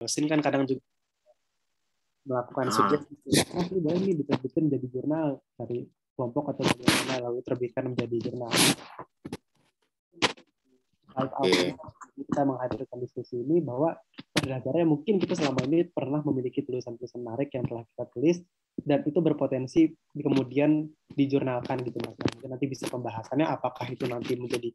Dosen kan kadang juga melakukan sugesti, ini boleh nih diterbitkan menjadi jurnal dari kelompok atau bagaimana, lalu terbitkan menjadi jurnal. Kita menghadirkan diskusi ini bahwa pada dasarnya mungkin kita selama ini pernah memiliki tulisan-tulisan menarik yang telah kita tulis dan itu berpotensi kemudian dijurnalkan gitu Mas. Mungkin nanti bisa pembahasannya apakah itu nanti menjadi,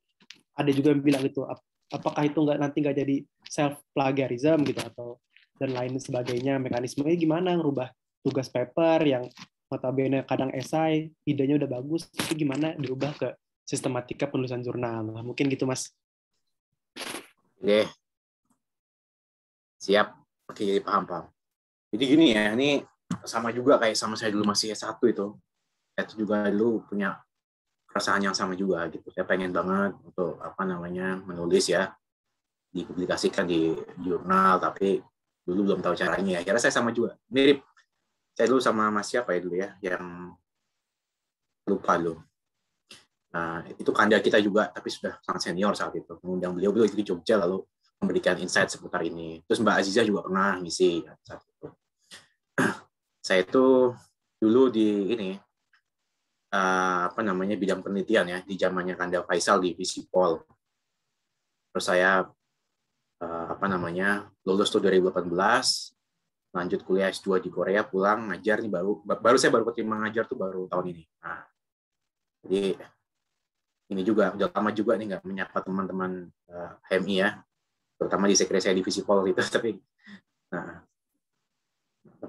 ada juga yang bilang itu apakah itu nanti nggak jadi self plagiarism gitu atau dan lain sebagainya, mekanismenya gimana ngerubah tugas paper yang notabene kadang esai, idenya udah bagus, tapi gimana dirubah ke sistematika penulisan jurnal. Nah, mungkin gitu Mas. Oke. Siap. Oke, jadi paham. Jadi gini ya, ini sama juga kayak sama saya dulu masih S1 itu. Saya juga dulu punya perasaan yang sama juga gitu. Saya pengen banget untuk menulis ya, dipublikasikan di jurnal, tapi dulu belum tahu caranya. Akhirnya saya sama juga. Mirip. Saya dulu sama Mas siapa ya dulu ya, yang lupa dulu. Nah, itu kanda kita juga, tapi sudah sangat senior saat itu. Mengundang beliau di Jogja, lalu memberikan insight seputar ini. Terus Mbak Azizah juga pernah ngisi saat itu. Saya itu dulu di bidang penelitian ya, di zamannya Kanda Faisal di Visipol. Terus saya lulus tuh 2018, lanjut kuliah S2 di Korea, pulang ngajar nih saya baru keterima ngajar tuh baru tahun ini. Nah, jadi ini juga udah lama juga nih nggak menyapa teman-teman HMI ya, terutama di sekre saya di Visipol gitu, tapi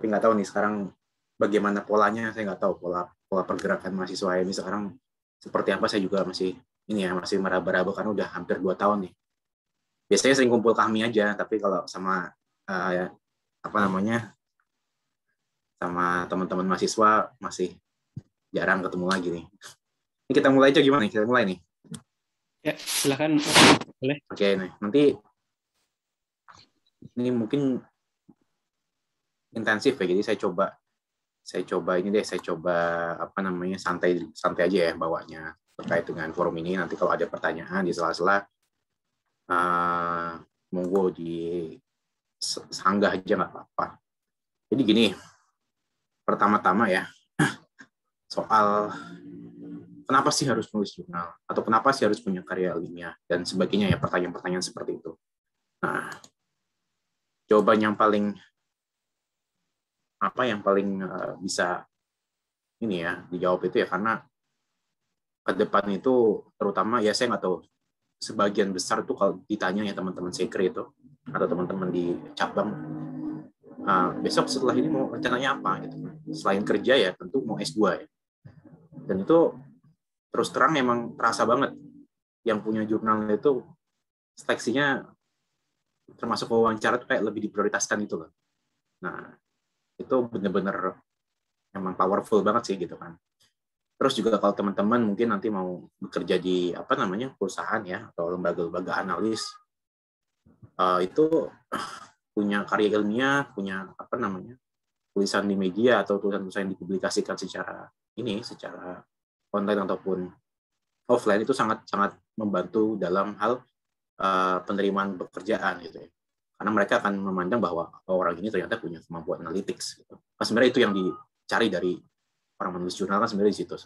nggak tahu nih sekarang bagaimana polanya, saya nggak tahu pola pergerakan mahasiswa HMI sekarang seperti apa. Saya juga masih meraba-raba karena udah hampir 2 tahun nih. Biasanya sering kumpul kami aja, tapi kalau sama sama teman-teman mahasiswa masih jarang ketemu lagi nih. Ini kita mulai aja gimana nih? Kita mulai nih. Ya, silakan. Boleh. Oke, nih. Nanti ini mungkin intensif ya, jadi saya coba santai aja ya bawanya terkait dengan forum ini. Nanti kalau ada pertanyaan di sela-sela, monggo di sanggah aja nggak apa-apa. Jadi gini, pertama-tama ya, soal kenapa sih harus nulis jurnal atau kenapa sih harus punya karya ilmiah dan sebagainya ya, pertanyaan-pertanyaan seperti itu. Nah, jawaban yang paling bisa dijawab itu ya, karena ke depan itu terutama ya, saya nggak tahu sebagian besar tuh kalau ditanya ya teman-teman sekre itu atau teman-teman di cabang, besok setelah ini mau rencananya apa gitu. Selain kerja ya tentu mau S2 ya. Dan itu terus terang memang terasa banget yang punya jurnal itu seleksinya termasuk wawancara tuh kayak lebih diprioritaskan itu loh. Nah, itu benar-benar emang powerful banget sih gitu kan. Terus juga kalau teman-teman mungkin nanti mau bekerja di perusahaan ya atau lembaga-lembaga analis, itu punya karya ilmiah, punya tulisan di media atau tulisan-tulisan yang dipublikasikan secara online ataupun offline, itu sangat-sangat membantu dalam hal penerimaan pekerjaan gitu ya. Karena mereka akan memandang bahwa orang ini ternyata punya kemampuan analytics gitu. Nah, sebenarnya itu yang dicari dari orang menulis jurnal kan sebenarnya di situ.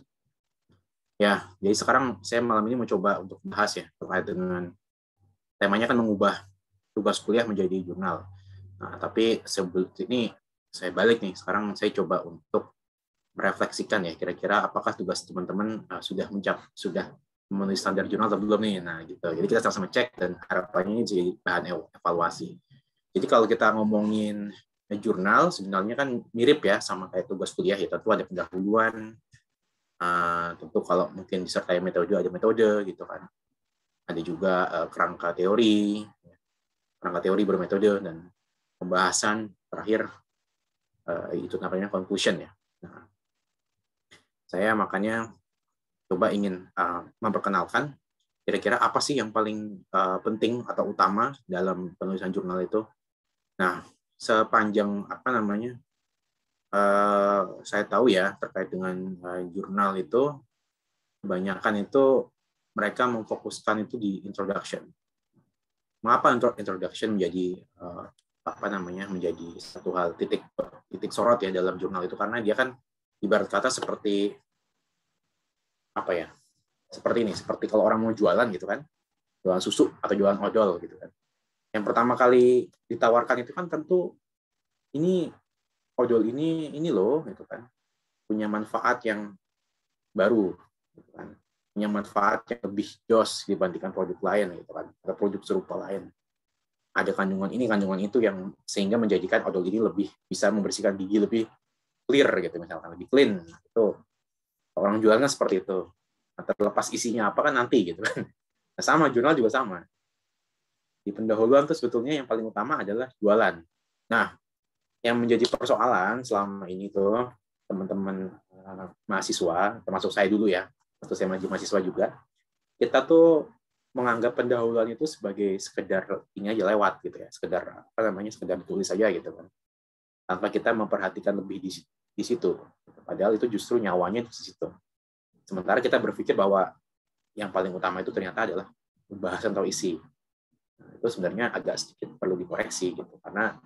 Ya, jadi sekarang saya malam ini mau coba untuk bahas ya terkait dengan temanya kan mengubah tugas kuliah menjadi jurnal. Nah, tapi sebelum ini saya balik nih, sekarang saya coba untuk merefleksikan ya kira-kira apakah tugas teman-teman sudah memenuhi standar jurnal atau belum nih. Nah, gitu. Jadi kita sama-sama cek dan harapannya ini jadi bahan evaluasi. Jadi kalau kita ngomongin jurnal sebenarnya kan mirip ya sama kayak tugas kuliah ya, tentu ada pendahuluan, tentu kalau mungkin disertai metode ada metode gitu kan. Ada juga kerangka teori bermetode, dan pembahasan terakhir itu namanya conclusion ya. Nah, saya makanya coba ingin memperkenalkan kira-kira apa sih yang paling penting atau utama dalam penulisan jurnal itu. Nah, sepanjang saya tahu ya terkait dengan jurnal itu, kebanyakan itu mereka memfokuskan itu di introduction. Mengapa introduction menjadi menjadi satu hal titik sorot ya dalam jurnal itu, karena dia kan ibarat kata seperti seperti kalau orang mau jualan gitu kan, jualan susu atau jualan odol gitu kan. Yang pertama kali ditawarkan itu kan tentu ini odol ini loh gitu kan, punya manfaat yang baru gitu kan, punya manfaat yang lebih jos dibandingkan produk lain gitu kan, atau produk serupa lain. Ada kandungan ini, kandungan itu yang sehingga menjadikan odol ini lebih bisa membersihkan gigi lebih clear gitu, misalkan lebih clean. Itu orang jualnya seperti itu. Nah, terlepas isinya apa kan nanti gitu kan. Nah, sama jurnal juga sama. Di pendahuluan tuh sebetulnya yang paling utama adalah jualan. Nah, yang menjadi persoalan selama ini tuh teman-teman mahasiswa, termasuk saya dulu ya, waktu saya masih mahasiswa juga, kita tuh menganggap pendahuluan itu sebagai sekedar ini aja lewat gitu ya, sekedar sekedar ditulis saja gitu kan, tanpa kita memperhatikan lebih di situ. Padahal itu justru nyawanya di situ. Sementara kita berpikir bahwa yang paling utama itu ternyata adalah pembahasan atau isi. Nah, itu sebenarnya agak sedikit perlu dikoreksi gitu, karena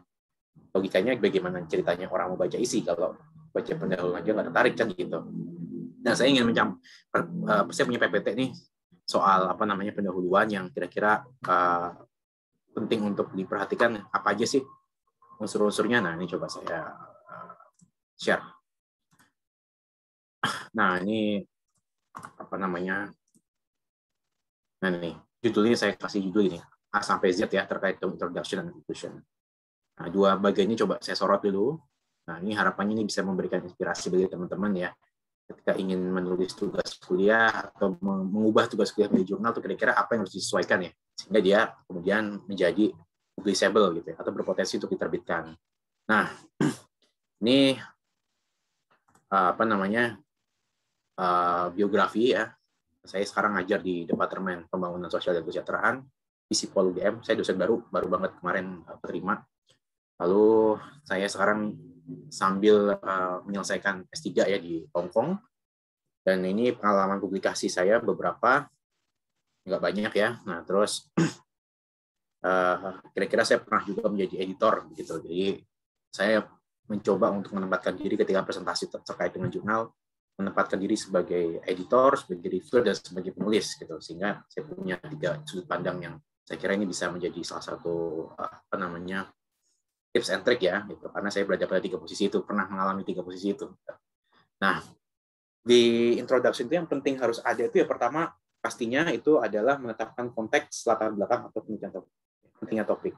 logikanya bagaimana ceritanya orang mau baca isi kalau baca pendahuluan aja nggak tertarik kan gitu. Nah, saya ingin saya punya PPT nih soal pendahuluan yang kira-kira penting untuk diperhatikan, apa aja sih unsur-unsurnya. Nah, ini coba saya share. Nah, ini nah ini judulnya, saya kasih judul ini A sampai Z ya, terkait introduction dan conclusion. Nah, dua bagian ini coba saya sorot dulu. Nah, ini harapannya ini bisa memberikan inspirasi bagi teman-teman ya, ketika ingin menulis tugas kuliah atau mengubah tugas kuliah menjadi jurnal, itu kira-kira apa yang harus disesuaikan ya, sehingga dia kemudian menjadi publishable gitu ya, atau berpotensi untuk diterbitkan. Nah, ini biografi ya. Saya sekarang ngajar di Departemen Pembangunan Sosial dan Kesejahteraan di Sipol UGM. Saya dosen baru banget kemarin terima. Lalu saya sekarang sambil menyelesaikan S3 ya di Hong Kong. Dan ini pengalaman publikasi saya beberapa, nggak banyak ya. Nah, terus kira-kira saya pernah juga menjadi editor gitu. Jadi saya mencoba untuk menempatkan diri ketika presentasi terkait dengan jurnal, menempatkan diri sebagai editor, sebagai reviewer, dan sebagai penulis gitu. Sehingga saya punya 3 sudut pandang yang saya kira ini bisa menjadi salah satu tips and trick ya gitu. Karena saya berada pada 3 posisi itu, pernah mengalami 3 posisi itu. Nah, di introduction itu yang penting harus ada itu ya, pertama pastinya itu adalah menetapkan konteks latar belakang atau pentingnya topik.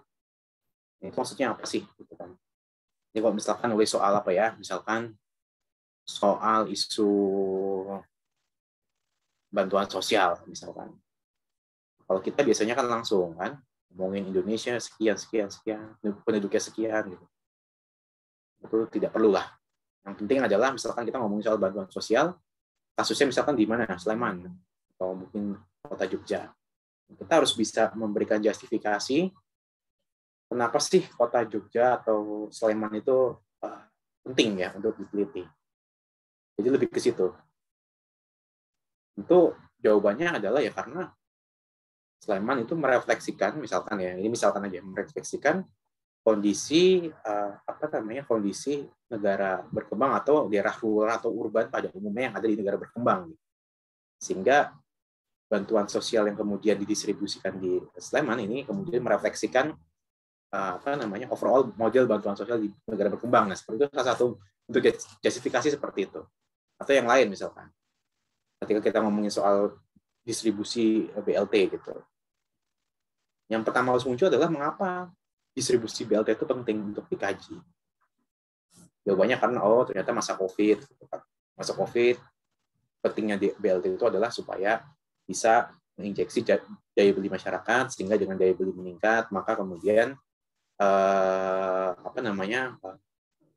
Ini maksudnya apa sih gitu kan. Jadi kalau misalkan nulis soal apa ya, misalkan soal isu bantuan sosial misalkan. Kalau kita biasanya kan langsung kan ngomongin Indonesia sekian, penduduknya sekian gitu. Itu tidak perlu lah. Yang penting adalah misalkan kita ngomongin soal bantuan sosial, kasusnya misalkan di mana? Sleman atau mungkin kota Jogja. Kita harus bisa memberikan justifikasi kenapa sih kota Jogja atau Sleman itu penting ya untuk diteliti. Jadi lebih ke situ. Tentu jawabannya adalah ya karena Sleman itu merefleksikan, misalkan ya, ini misalkan aja, merefleksikan kondisi kondisi negara berkembang atau daerah rural atau urban pada umumnya yang ada di negara berkembang. Sehingga bantuan sosial yang kemudian didistribusikan di Sleman ini kemudian merefleksikan overall model bantuan sosial di negara berkembang. Nah, seperti itu salah satu untuk justifikasi seperti itu. Atau yang lain misalkan, ketika kita ngomongin soal distribusi BLT gitu, yang pertama harus muncul adalah mengapa distribusi BLT itu penting untuk dikaji. Jawabannya karena ternyata masa COVID. Masa COVID pentingnya BLT itu adalah supaya bisa menginjeksi daya beli masyarakat, sehingga dengan daya beli meningkat maka kemudian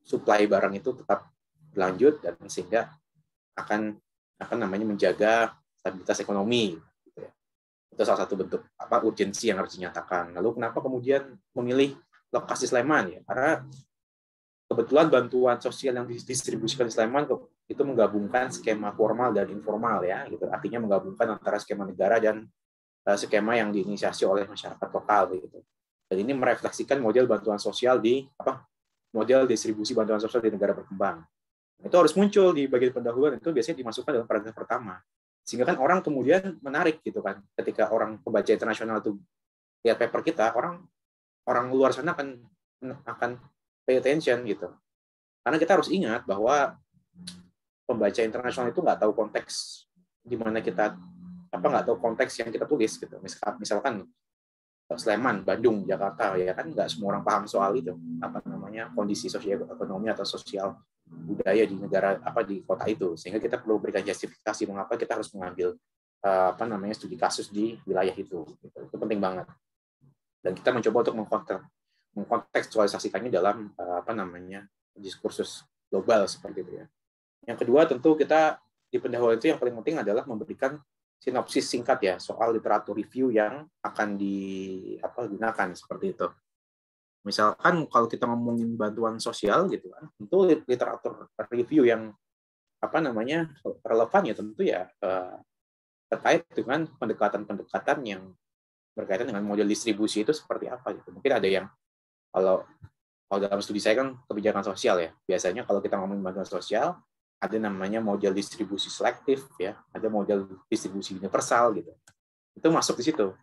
supply barang itu tetap berlanjut dan sehingga akan menjaga stabilitas ekonomi gitu ya. Itu salah satu bentuk urgensi yang harus dinyatakan. Lalu kenapa kemudian memilih lokasi Sleman ya? Karena kebetulan bantuan sosial yang didistribusikan di Sleman itu menggabungkan skema formal dan informal ya, gitu. Artinya menggabungkan antara skema negara dan skema yang diinisiasi oleh masyarakat lokal gitu. Dan ini merefleksikan model bantuan sosial model distribusi bantuan sosial di negara berkembang. Itu harus muncul di bagian pendahuluan, itu biasanya dimasukkan dalam paragraf pertama. Sehingga kan orang kemudian menarik gitu kan. Ketika orang pembaca internasional itu lihat paper kita, orang luar sana akan pay attention gitu. Karena kita harus ingat bahwa pembaca internasional itu nggak tahu konteks di mana kita nggak tahu konteks yang kita tulis gitu. Misalkan Sleman, Bandung, Jakarta, ya kan nggak semua orang paham soal itu, kondisi sosial ekonomi atau sosial budaya di negara di kota itu, sehingga kita perlu berikan justifikasi mengapa kita harus mengambil studi kasus di wilayah itu. Itu penting banget. Dan kita mencoba untuk mengkontekstualisasikannya dalam diskursus global seperti itu ya. Yang kedua tentu kita di pendahuluan itu yang paling penting adalah memberikan sinopsis singkat ya soal literatur review yang akan digunakan seperti itu. Misalkan kalau kita ngomongin bantuan sosial gitu kan, tentu literatur review yang relevan ya tentu ya terkait dengan pendekatan-pendekatan yang berkaitan dengan model distribusi itu seperti apa gitu. Mungkin ada yang kalau dalam studi saya kan kebijakan sosial ya. Biasanya kalau kita ngomongin bantuan sosial ada namanya model distribusi selektif ya, ada model distribusi universal gitu. Itu masuk di situ.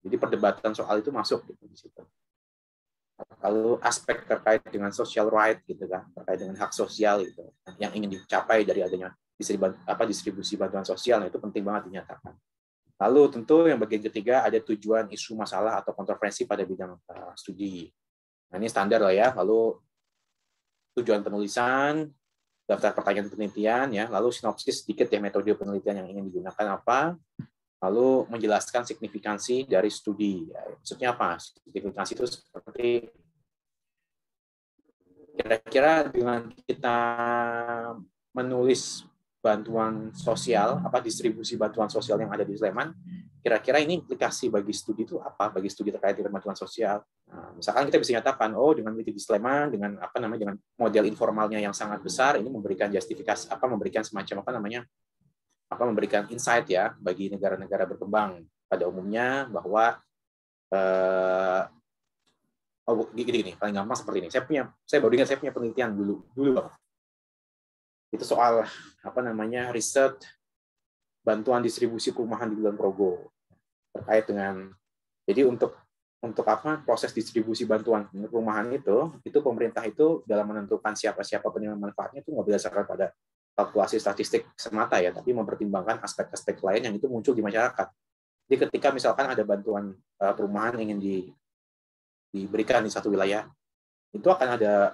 Jadi perdebatan soal itu masuk gitu di situ. Lalu aspek terkait dengan social right gitu kan, terkait dengan hak sosial gitu, yang ingin dicapai dari adanya distribusi bantuan sosial, itu penting banget dinyatakan. Lalu tentu yang bagian ketiga ada tujuan, isu, masalah atau kontroversi pada bidang studi. Nah, ini standar lah ya. Lalu tujuan penulisan, daftar pertanyaan penelitian ya, lalu sinopsis sedikit ya metode penelitian yang ingin digunakan apa, lalu menjelaskan signifikansi dari studi. Ya, maksudnya apa? Signifikansi itu seperti kira-kira dengan kita menulis bantuan sosial, distribusi bantuan sosial yang ada di Sleman, kira-kira ini implikasi bagi studi itu apa? Bagi studi terkait dengan bantuan sosial. Nah, misalkan kita bisa nyatakan, dengan di Sleman, dengan dengan model informalnya yang sangat besar, ini memberikan justifikasi, memberikan semacam memberikan insight ya bagi negara-negara berkembang pada umumnya bahwa gini, paling gampang seperti ini. Saya baru ingat saya punya penelitian dulu Bang. Itu soal riset bantuan distribusi perumahan di Kulon Progo terkait dengan untuk proses distribusi bantuan perumahan itu pemerintah itu dalam menentukan siapa penerima manfaatnya itu nggak berdasarkan pada kalkulasi statistik semata ya, tapi mempertimbangkan aspek-aspek lain yang itu muncul di masyarakat. Jadi ketika misalkan ada bantuan perumahan ingin diberikan di satu wilayah, itu akan ada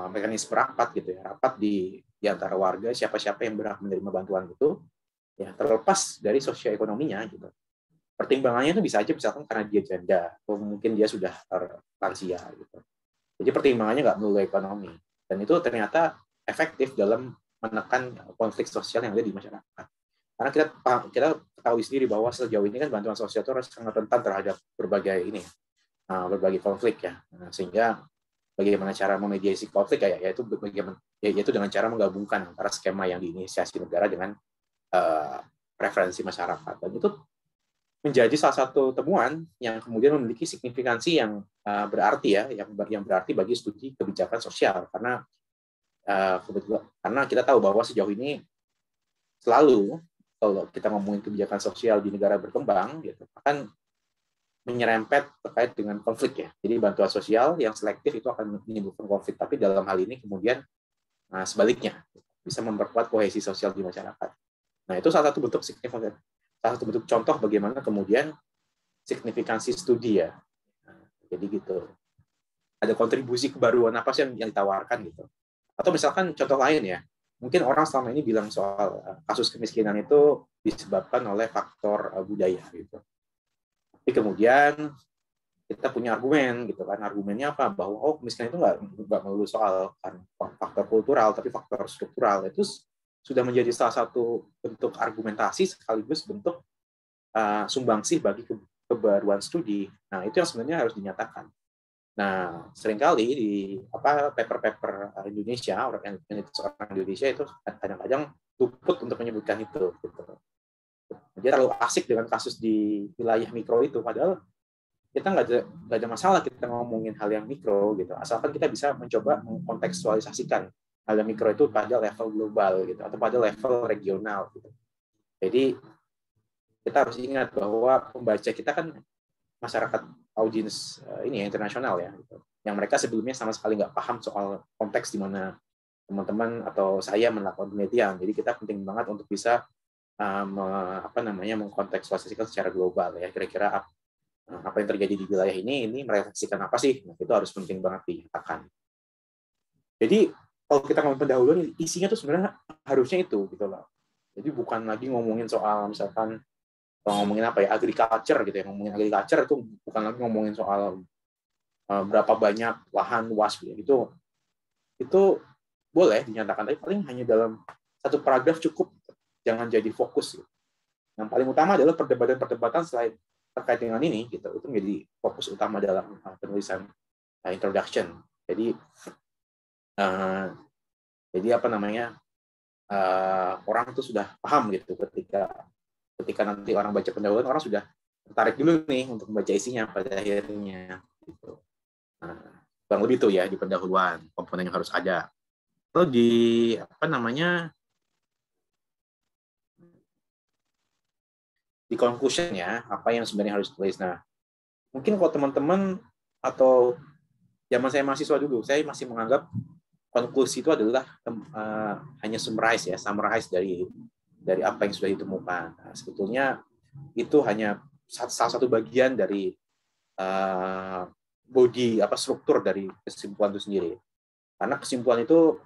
mekanisme rapat gitu ya, rapat di antara warga siapa-siapa yang berhak menerima bantuan itu ya, terlepas dari sosioekonominya gitu. Pertimbangannya itu bisa aja misalkan karena dia janda atau mungkin dia sudah lansia gitu. Jadi pertimbangannya nggak melulu ekonomi, dan itu ternyata efektif dalam menekan konflik sosial yang ada di masyarakat. Karena kita ketahui sendiri bahwa sejauh ini kan bantuan sosial itu sangat rentan terhadap berbagai konflik ya. Sehingga bagaimana cara memediasi konflik yaitu dengan cara menggabungkan antara skema yang diinisiasi negara dengan preferensi masyarakat. Dan itu menjadi salah satu temuan yang kemudian memiliki signifikansi yang berarti ya, yang berarti bagi studi kebijakan sosial, karena kita tahu bahwa sejauh ini selalu kalau kita ngomongin kebijakan sosial di negara berkembang gitu akan menyerempet terkait dengan konflik ya. Jadi bantuan sosial yang selektif itu akan menimbulkan konflik, tapi dalam hal ini kemudian sebaliknya bisa memperkuat kohesi sosial di masyarakat. Nah, itu salah satu bentuk signifikan, salah satu bentuk contoh bagaimana kemudian signifikansi studi ya. Jadi gitu. Ada kontribusi kebaruan apa sih yang ditawarkan gitu. Atau misalkan contoh lain ya, mungkin orang selama ini bilang soal kasus kemiskinan itu disebabkan oleh faktor budaya gitu. Tapi kemudian kita punya argumen gitu kan, argumennya apa, bahwa kemiskinan itu nggak melulu soal faktor kultural, tapi faktor struktural. Itu sudah menjadi salah satu bentuk argumentasi sekaligus bentuk sumbangsih bagi kebaruan studi. Nah, itu yang sebenarnya harus dinyatakan. Nah, seringkali di paper-paper Indonesia, orang Indonesia itu kadang-kadang luput untuk menyebutkan itu. Gitu. Dia terlalu asik dengan kasus di wilayah mikro itu, padahal kita nggak ada masalah kita ngomongin hal yang mikro gitu, asalkan kita bisa mencoba mengkontekstualisasikan hal yang mikro itu pada level global gitu atau pada level regional gitu. Jadi kita harus ingat bahwa pembaca kita kan masyarakat audiens ini ya, internasional ya, gitu. Yang mereka sebelumnya sama sekali nggak paham soal konteks di mana teman-teman atau saya melakukan penelitian. Jadi kita penting banget untuk bisa mengkontekstualisasikan secara global ya, kira-kira apa yang terjadi di wilayah ini merefleksikan apa sih? Nah, itu harus penting banget dinyatakan. Jadi kalau kita ngomong pendahuluan, isinya tuh sebenarnya harusnya itu gitu loh. Jadi bukan lagi ngomongin soal misalkan ngomongin apa ya, agriculture gitu ya, ngomongin agriculture itu bukan lagi ngomongin soal berapa banyak lahan luas gitu. Itu boleh dinyatakan, tapi paling hanya dalam satu paragraf cukup, jangan jadi fokus gitu. Yang paling utama adalah perdebatan-perdebatan selain terkait dengan ini gitu, itu menjadi fokus utama dalam penulisan introduction. Jadi orang itu sudah paham gitu ketika nanti orang baca pendahuluan, orang sudah tertarik dulu nih untuk membaca isinya pada akhirnya gitu. Kurang lebih itu ya di pendahuluan komponen yang harus ada. Lalu di conclusion ya, apa yang sebenarnya harus ditulis. Nah, mungkin kalau teman-teman atau zaman saya mahasiswa dulu, saya masih menganggap konklusi itu adalah hanya summarize dari apa yang sudah ditemukan. Nah, sebetulnya itu hanya salah satu bagian dari struktur dari kesimpulan itu sendiri. Karena kesimpulan itu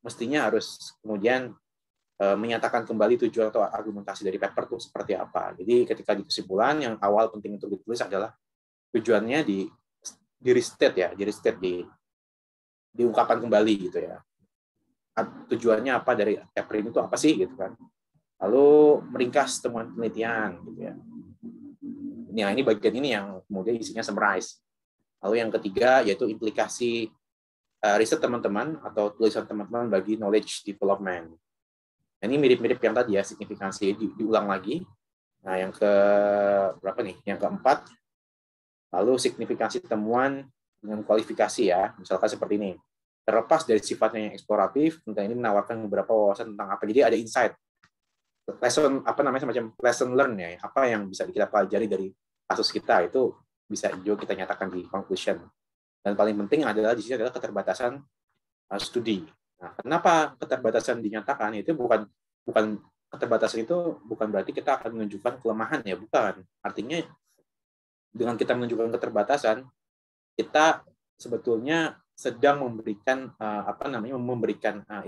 mestinya harus kemudian menyatakan kembali tujuan atau argumentasi dari paper itu seperti apa. Jadi ketika di kesimpulan yang awal penting untuk ditulis adalah tujuannya di restate diungkapkan kembali gitu ya. Tujuannya apa dari paper ini itu apa sih gitu kan. Lalu meringkas temuan penelitian gitu ya. Nah, ini bagian ini yang kemudian isinya summarize. Lalu yang ketiga yaitu implikasi riset teman-teman atau tulisan teman-teman bagi knowledge development. Ini mirip-mirip yang tadi ya, signifikansi diulang lagi. Nah, yang berapa nih? Yang keempat, lalu signifikansi temuan dengan kualifikasi ya, misalkan seperti ini. Terlepas dari sifatnya yang eksploratif, tentang ini menawarkan beberapa wawasan tentang apa. Jadi ada insight, semacam lesson learn ya, apa yang bisa kita pelajari dari kasus kita itu bisa juga kita nyatakan di conclusion. Dan paling penting adalah di sini adalah keterbatasan studi. Nah, kenapa keterbatasan dinyatakan? Itu bukan keterbatasan itu bukan berarti kita akan menunjukkan kelemahan ya, bukan. Artinya dengan kita menunjukkan keterbatasan, kita sebetulnya sedang memberikan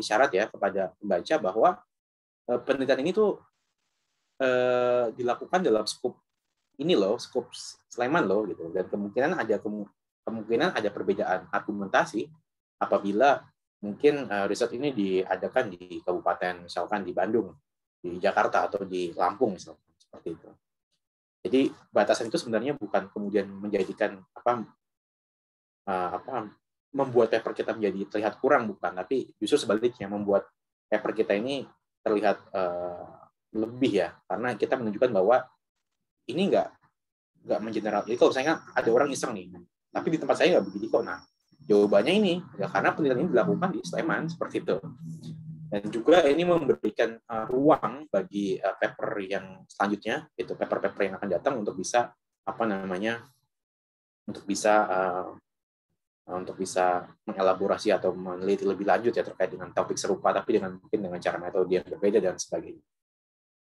isyarat ya kepada pembaca bahwa penelitian ini tuh dilakukan dalam skop Sleman loh gitu, dan kemungkinan ada perbedaan argumentasi apabila mungkin riset ini diadakan di kabupaten, misalkan di Bandung, di Jakarta, atau di Lampung, misalkan seperti itu. Jadi batasan itu sebenarnya bukan kemudian menjadikan membuat paper kita menjadi terlihat kurang, bukan, tapi justru sebaliknya membuat paper kita ini terlihat lebih ya, karena kita menunjukkan bahwa ini nggak mengeneral. Jadi kalau misalnya ada orang iseng nih, tapi di tempat saya nggak begitu kok. Nah, jawabannya ini ya karena penelitian ini dilakukan di Sleman seperti itu. Dan juga ini memberikan ruang bagi paper yang selanjutnya, itu paper-paper yang akan datang untuk bisa untuk bisa mengelaborasi atau meneliti lebih lanjut ya terkait dengan topik serupa, tapi mungkin dengan cara metode yang berbeda dan sebagainya.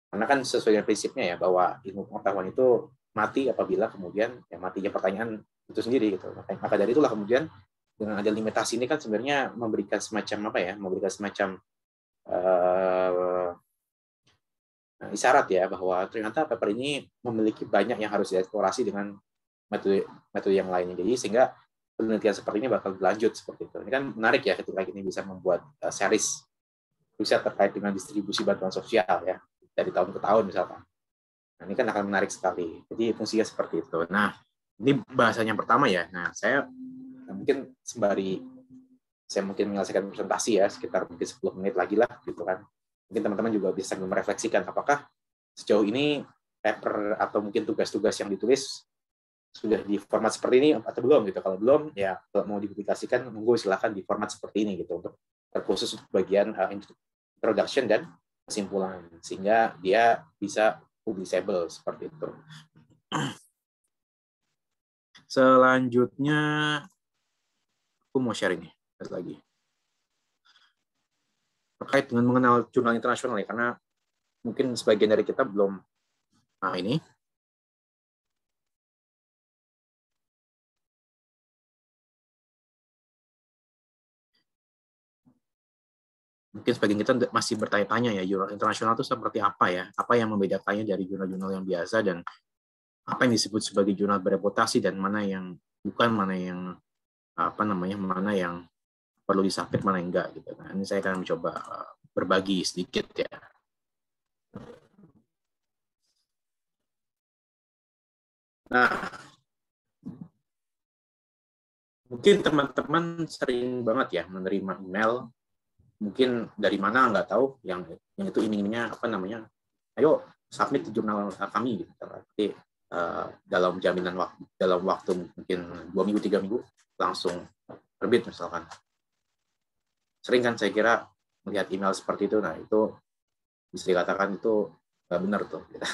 Karena kan sesuai dengan prinsipnya ya bahwa ilmu pengetahuan itu mati apabila kemudian ya matinya pertanyaan itu sendiri gitu. Maka dari itulah kemudian dengan ada limitasi ini kan sebenarnya memberikan semacam isyarat ya bahwa ternyata paper ini memiliki banyak yang harus dieksplorasi dengan metode yang lainnya. Jadi sehingga penelitian seperti ini bakal berlanjut seperti itu. Ini kan menarik ya ketika ini bisa membuat series riset terkait dengan distribusi bantuan sosial ya dari tahun ke tahun misalkan. Nah, ini kan akan menarik sekali. Jadi fungsinya seperti itu. Nah, ini bahasanya yang pertama ya. Nah, saya mungkin menyelesaikan presentasi ya sekitar mungkin 10 menit lagi lah gitu kan. Mungkin teman-teman juga bisa merefleksikan apakah sejauh ini paper atau mungkin tugas-tugas yang ditulis sudah di format seperti ini atau belum gitu. Kalau belum, ya kalau mau dipublikasikan, monggo silakan di format seperti ini gitu untuk terkhusus untuk bagian introduction dan kesimpulan, sehingga dia bisa publishable seperti itu. Selanjutnya, aku mau share ini lagi terkait dengan mengenal jurnal internasional ya, karena mungkin sebagian dari kita belum. Nah, ini mungkin sebagian kita masih bertanya-tanya ya, jurnal internasional itu seperti apa ya? Apa yang membedakannya dari jurnal-jurnal yang biasa, dan apa yang disebut sebagai jurnal bereputasi, dan mana yang bukan, mana yang mana yang perlu disubmit, mana yang enggak gitu. Nah, ini saya akan mencoba berbagi sedikit ya. Nah, mungkin teman-teman sering banget ya menerima email, mungkin dari mana nggak tahu, yang itu iming-imingnya ayo submit di jurnal kami gitu. Tapi dalam jaminan waktu, dalam waktu mungkin 2 minggu 3 minggu langsung terbit misalkan. Sering kan saya kira melihat email seperti itu. Nah, itu bisa dikatakan itu nggak benar tuh gitu.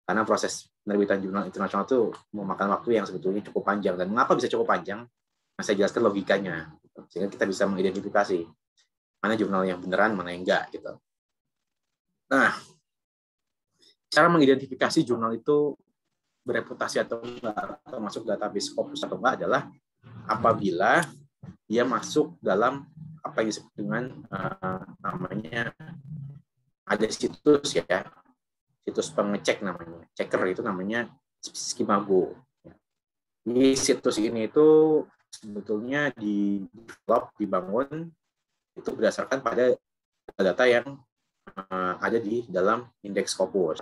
Karena proses penerbitan jurnal internasional itu memakan waktu yang sebetulnya cukup panjang. Dan mengapa bisa cukup panjang? Nah, saya jelaskan logikanya, sehingga kita bisa mengidentifikasi mana jurnal yang beneran, mana yang enggak gitu. Nah, cara mengidentifikasi jurnal itu bereputasi atau enggak, atau masuk database Scopus atau enggak, adalah apabila dia masuk dalam apa yang disebut dengan namanya, ada situs ya, situs pengecek namanya, checker itu namanya Skimago. Di situs ini itu sebetulnya dibangun itu berdasarkan pada data yang ada di dalam indeks Scopus.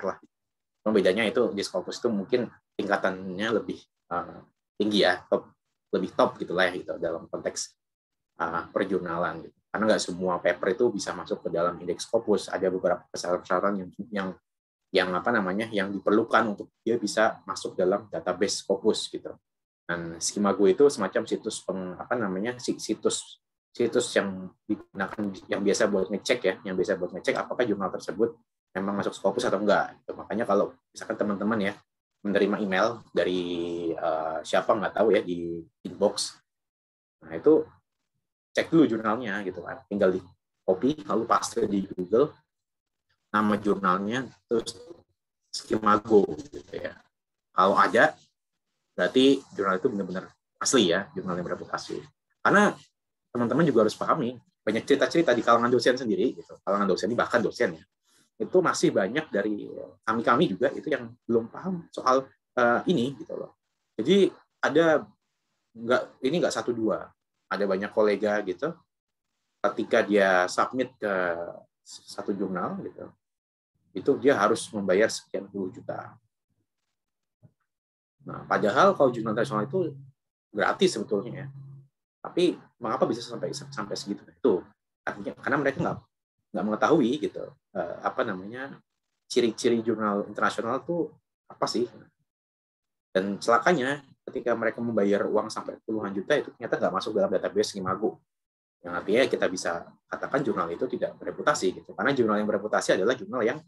Bedanya itu di Scopus itu mungkin tingkatannya lebih tinggi ya, lebih top gitulah ya gitu dalam konteks perjurnalan gitu. Karena nggak semua paper itu bisa masuk ke dalam indeks Scopus. Ada beberapa persyaratan yang diperlukan untuk dia bisa masuk dalam database Scopus gitu. Dan Skimago itu semacam situs situs yang digunakan, yang biasa buat ngecek apakah jurnal tersebut memang masuk Scopus atau enggak. Makanya kalau misalkan teman-teman ya menerima email dari siapa nggak tahu ya di inbox, nah itu cek dulu jurnalnya gitu kan, tinggal di copy lalu paste di Google nama jurnalnya terus Skimago gitu ya. Kalau ada, berarti jurnal itu benar-benar asli ya, jurnal yang bereputasi. Karena teman-teman juga harus pahami, banyak cerita-cerita di kalangan dosen sendiri gitu. Kalangan dosen ini, bahkan dosen ya, itu masih banyak dari kami juga itu yang belum paham soal ini gitu loh. Jadi ada nggak satu dua, ada banyak kolega gitu, ketika dia submit ke satu jurnal gitu, itu dia harus membayar sekian puluh juta. Nah, padahal kalau jurnal internasional itu gratis sebetulnya ya. Tapi mengapa bisa sampai segitu? Itu artinya karena mereka nggak mengetahui gitu ciri-ciri jurnal internasional itu apa sih. Dan celakanya ketika mereka membayar uang sampai puluhan juta itu ternyata nggak masuk dalam database Skimago. Yang artinya kita bisa katakan jurnal itu tidak bereputasi gitu. Karena jurnal yang bereputasi adalah jurnal yang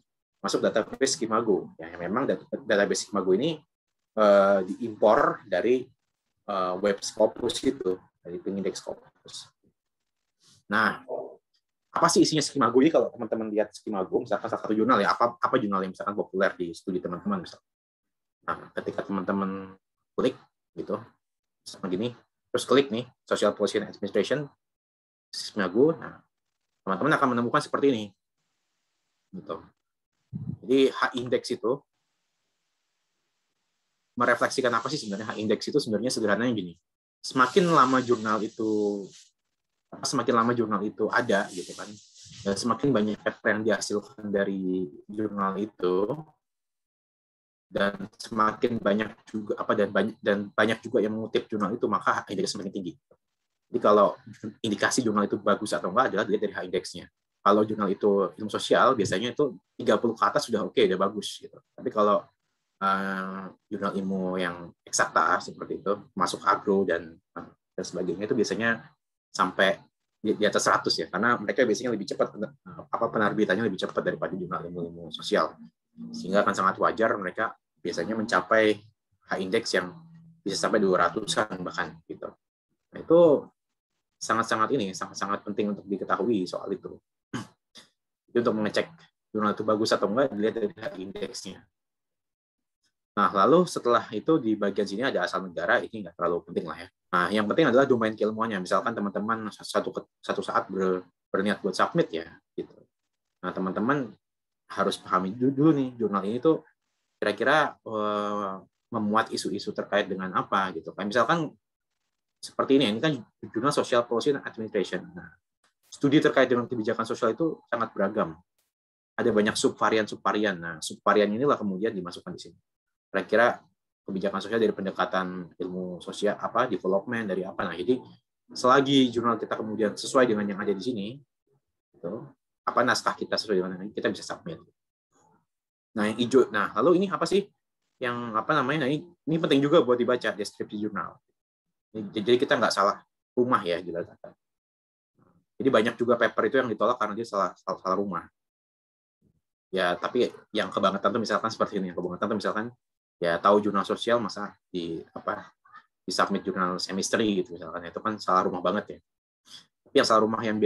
masuk database Skimago. Ya, memang database Skimago ini diimpor dari web Scopus itu, dari pengindeks Scopus. Nah, apa sih isinya Skimago ini? Kalau teman-teman lihat Skimago, misalkan salah satu jurnal ya, apa jurnal yang misalkan populer di studi teman-teman misalkan. Nah, ketika teman-teman klik gitu, misalkan gini, terus klik nih, Social Policy and Administration, Skimago, nah, teman-teman akan menemukan seperti ini. Gitu. Jadi H-index itu merefleksikan apa sih sebenarnya? H-index itu sebenarnya sederhananya gini. Semakin lama jurnal itu ada gitu kan, dan semakin banyak paper yang dihasilkan dari jurnal itu, dan semakin banyak juga banyak juga yang mengutip jurnal itu, maka H-index semakin tinggi. Jadi kalau indikasi jurnal itu bagus atau enggak adalah dilihat dari H-index-nya. Kalau jurnal itu ilmu sosial biasanya itu 30 ke atas sudah oke, udah bagus gitu. Tapi kalau jurnal ilmu yang eksakta seperti itu, masuk agro dan sebagainya, itu biasanya sampai di atas 100 ya, karena mereka biasanya lebih cepat, penerbitannya lebih cepat daripada jurnal ilmu sosial, sehingga akan sangat wajar mereka biasanya mencapai H-index yang bisa sampai 200-an bahkan gitu. Nah, itu sangat-sangat penting untuk diketahui soal itu. Jadi untuk mengecek jurnal itu bagus atau enggak dilihat dari H-index-nya. Nah, lalu setelah itu di bagian sini ada asal negara, ini nggak terlalu penting lah ya. Nah, yang penting adalah domain keilmuannya. Misalkan teman-teman satu saat berniat buat submit ya, gitu. Nah, teman-teman harus pahami dulu nih, jurnal ini tuh kira-kira memuat isu-isu terkait dengan apa gitu. Kayak misalkan seperti ini kan jurnal Social Policy and Administration. Nah, studi terkait dengan kebijakan sosial itu sangat beragam. Ada banyak subvarian-subvarian. Nah, subvarian inilah kemudian dimasukkan di sini. Kira-kira kebijakan sosial dari pendekatan ilmu sosial development dari apa. Nah, jadi selagi jurnal kita kemudian sesuai dengan yang ada di sini, gitu, naskah kita sesuai dengan ini, kita bisa submit. Nah, yang hijau. Nah, lalu ini apa sih yang Nah, ini penting juga buat dibaca deskripsi jurnal. Jadi kita nggak salah rumah ya gitu. Jadi banyak juga paper itu yang ditolak karena dia salah rumah. Ya, tapi yang kebangetan tuh misalkan seperti ini. Kebangetan tuh misalkan ya tahu jurnal sosial masa di submit jurnal chemistry gitu misalkan, itu kan salah rumah banget ya. Tapi yang salah rumah yang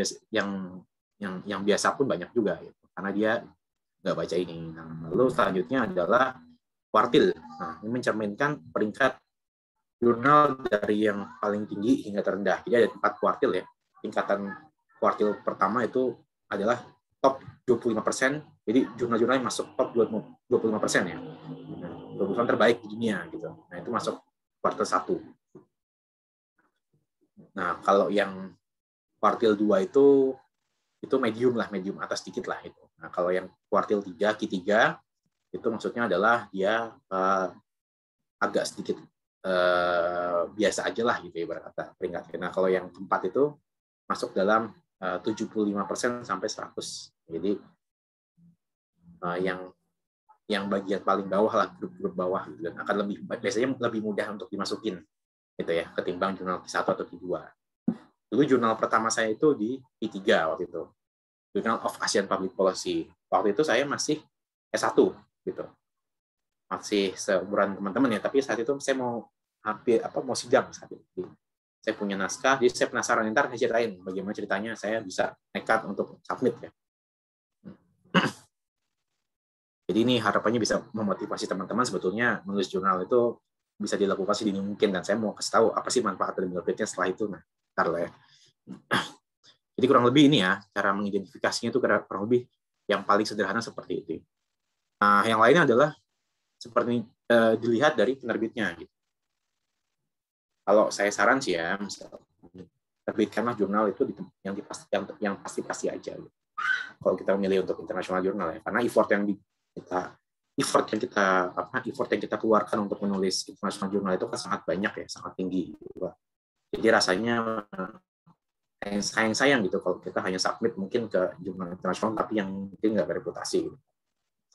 biasa pun banyak juga gitu, karena dia nggak baca ini. Nah, lalu selanjutnya adalah kuartil. Nah, ini mencerminkan peringkat jurnal dari yang paling tinggi hingga terendah. Jadi ada 4 kuartil ya. Tingkatan kuartil pertama itu adalah top 25%. Jadi jurnal-jurnal yang masuk top 25% ya. 20% terbaik di dunia gitu. Nah, itu masuk kuartil 1. Nah, kalau yang kuartil 2 itu medium atas dikit lah itu. Nah, kalau yang kuartil 3, Q3 itu maksudnya adalah dia agak sedikit biasa aja lah gitu ibarat kata peringkatnya. Nah, kalau yang keempat itu masuk dalam 75% sampai 100. Jadi yang bagian paling bawah lah, grup bawah gitu, dan akan biasanya lebih mudah untuk dimasukin gitu ya, ketimbang jurnal Q1 atau Q2. Dulu jurnal pertama saya itu di Q3 waktu itu, Journal of Asian Public Policy. Waktu itu saya masih S1 gitu, masih seumuran teman-teman ya, tapi saat itu saya mau sidang saat itu. Saya punya naskah, jadi saya penasaran, ntar saya ceritain bagaimana ceritanya saya bisa nekat untuk submit ya. Jadi ini harapannya bisa memotivasi teman-teman sebetulnya menulis jurnal itu bisa dilakukan sedini mungkin, dan saya mau kasih tahu apa sih manfaat dan benefitnya setelah itu. Nah, ntar lah ya. Jadi kurang lebih ini ya, cara mengidentifikasinya itu kurang lebih yang paling sederhana seperti itu. Nah, yang lainnya adalah seperti dilihat dari penerbitnya. Gitu. Kalau saya saran sih ya, misalnya terbitkanlah jurnal itu yang pasti aja. Gitu. Kalau kita memilih untuk internasional jurnal ya, karena effort yang kita keluarkan untuk menulis internasional jurnal itu kan sangat banyak ya, sangat tinggi. Gitu. Jadi rasanya sayang gitu kalau kita hanya submit mungkin ke jurnal internasional tapi yang mungkin nggak berreputasi. Gitu.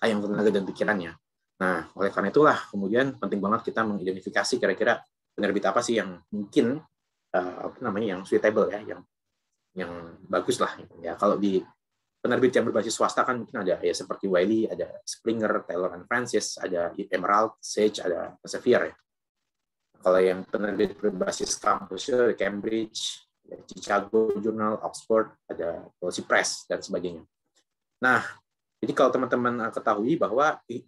Sayang tenaga dan pikirannya. Nah, oleh karena itulah kemudian penting banget kita mengidentifikasi kira-kira penerbit apa sih yang mungkin yang suitable ya, yang bagus lah. Gitu. Ya kalau di penerbit yang berbasis swasta kan mungkin ada ya seperti Wiley, ada Springer, Taylor and Francis, ada Emerald, Sage, ada Elsevier ya. Kalau yang penerbit berbasis kampus ada Cambridge, Chicago Journal, Oxford, ada Policy Press dan sebagainya. Nah, jadi kalau teman-teman ketahui bahwa ini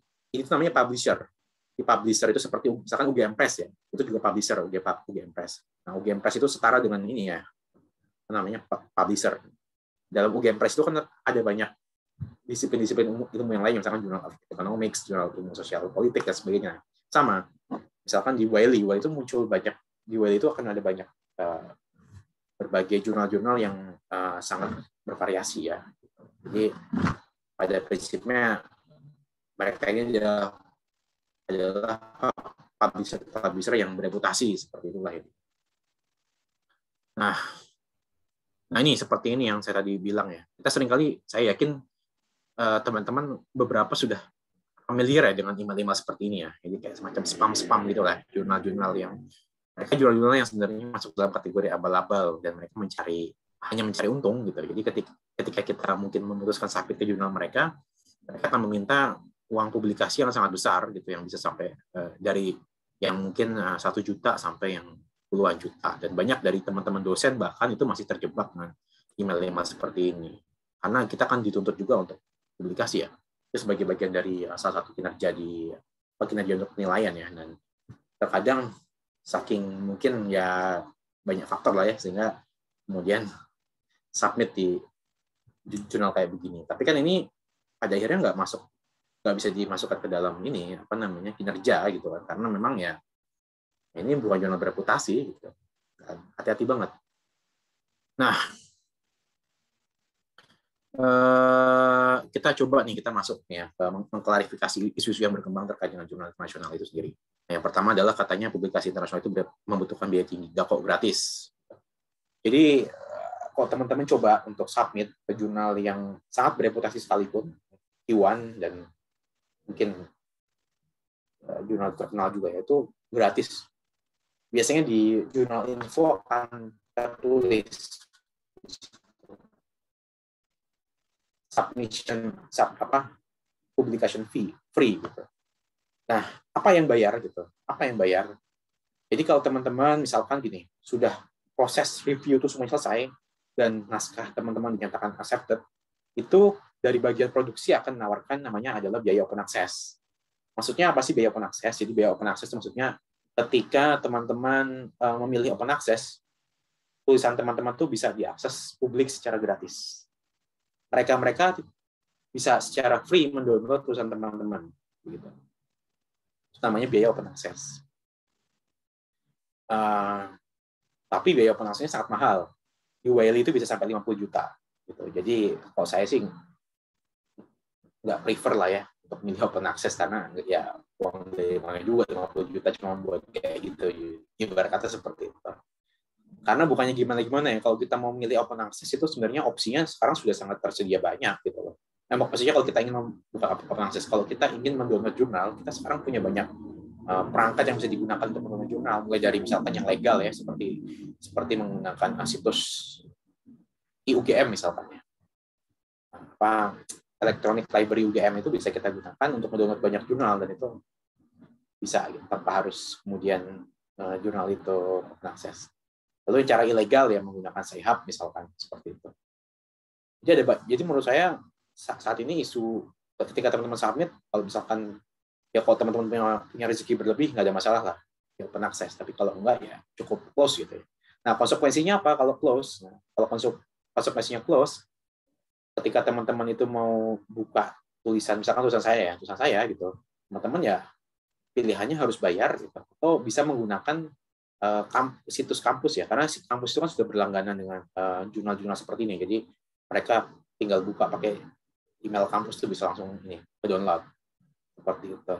namanya publisher. Di publisher itu seperti misalkan UGM Press ya, itu juga publisher UGM Press. Nah, UGM Press itu setara dengan ini ya, namanya publisher. Dalam UGM Press itu kan ada banyak disiplin-disiplin ilmu yang lain, misalkan jurnal economics, jurnal ilmu sosial politik dan sebagainya. Sama, misalkan di Wiley itu muncul banyak, di Wiley itu akan ada banyak berbagai jurnal-jurnal yang sangat bervariasi ya. Jadi pada prinsipnya mereka ini adalah publisher yang bereputasi seperti itulah ini. Nah ini seperti ini yang saya tadi bilang ya. Kita seringkali, saya yakin teman-teman beberapa sudah familiar ya dengan email-email seperti ini ya. Jadi kayak semacam spam-spam gitu lah, jurnal-jurnal yang mereka jurnal-jurnal yang sebenarnya masuk dalam kategori abal-abal dan mereka hanya mencari untung gitu. Jadi ketika kita mungkin memutuskan submit ke jurnal mereka akan meminta uang publikasi yang sangat besar gitu, yang bisa sampai dari yang mungkin 1 juta sampai yang puluhan juta. Dan banyak dari teman-teman dosen bahkan itu masih terjebak dengan email-email seperti ini. Karena kita kan dituntut juga untuk publikasi ya. Itu sebagai bagian dari salah satu kinerja untuk penilaian ya. Dan terkadang saking mungkin ya banyak faktor lah ya sehingga kemudian submit di jurnal kayak begini. Tapi kan ini pada akhirnya nggak bisa dimasukkan ke dalam ini kinerja gitu kan, karena memang ya ini bukan jurnal bereputasi gitu. Hati-hati banget. Nah, kita coba nih, kita masuk ya ke mengklarifikasi isu-isu yang berkembang terkait dengan jurnal internasional itu sendiri. Nah, yang pertama adalah katanya publikasi internasional itu membutuhkan biaya tinggi, nggak kok gratis. Jadi kalau teman-teman coba untuk submit ke jurnal yang sangat bereputasi sekalipun, Q1 dan mungkin jurnal terkenal juga, yaitu gratis. Biasanya di jurnal info akan tertulis publication fee free gitu. Nah, apa yang bayar gitu? Apa yang bayar? Jadi kalau teman-teman misalkan gini, sudah proses review itu semua selesai dan naskah teman-teman dinyatakan accepted, itu dari bagian produksi akan menawarkan namanya adalah biaya open access. Maksudnya apa sih biaya open access? Jadi biaya open access itu maksudnya ketika teman-teman memilih open access, tulisan teman-teman tuh bisa diakses publik secara gratis. Mereka bisa secara free mendownload tulisan teman-teman. Gitu. Itu namanya biaya open access. Tapi biaya open access-nya sangat mahal. Di Wiley itu bisa sampai 50 juta. Gitu. Jadi kalau saya sih nggak prefer lah ya untuk milih open access, karena ya uang dari mana juga 50 juta cuma buat kayak gitu. Ibarat kata seperti itu. Karena bukannya gimana-gimana ya, kalau kita mau milih open access itu sebenarnya opsinya sekarang sudah sangat tersedia banyak gitu loh. Nah, maksudnya kalau kita ingin membuka open access, kalau kita ingin mendownload jurnal, kita sekarang punya banyak perangkat yang bisa digunakan untuk mendownload jurnal, mulai dari misalkan yang legal ya, seperti menggunakan situs IUGM misalkan ya. Electronic Library UGM itu bisa kita gunakan untuk mendownload banyak jurnal, dan itu bisa gitu, tanpa harus kemudian jurnal itu open access. Lalu cara ilegal ya menggunakan Sci-Hub misalkan seperti itu. Jadi menurut saya saat ini isu ketika teman-teman submit, kalau misalkan ya kalau teman-teman punya rezeki berlebih nggak ada masalah lah ya open access. Tapi kalau enggak ya cukup close gitu ya. Nah, konsekuensinya apa kalau close? Nah, kalau konsekuensinya close, ketika teman-teman itu mau buka tulisan, misalkan tulisan saya gitu, teman-teman ya pilihannya harus bayar gitu, atau bisa menggunakan situs kampus ya, karena kampus itu kan sudah berlangganan dengan jurnal-jurnal seperti ini, jadi mereka tinggal buka pakai email kampus itu bisa langsung ini download seperti itu.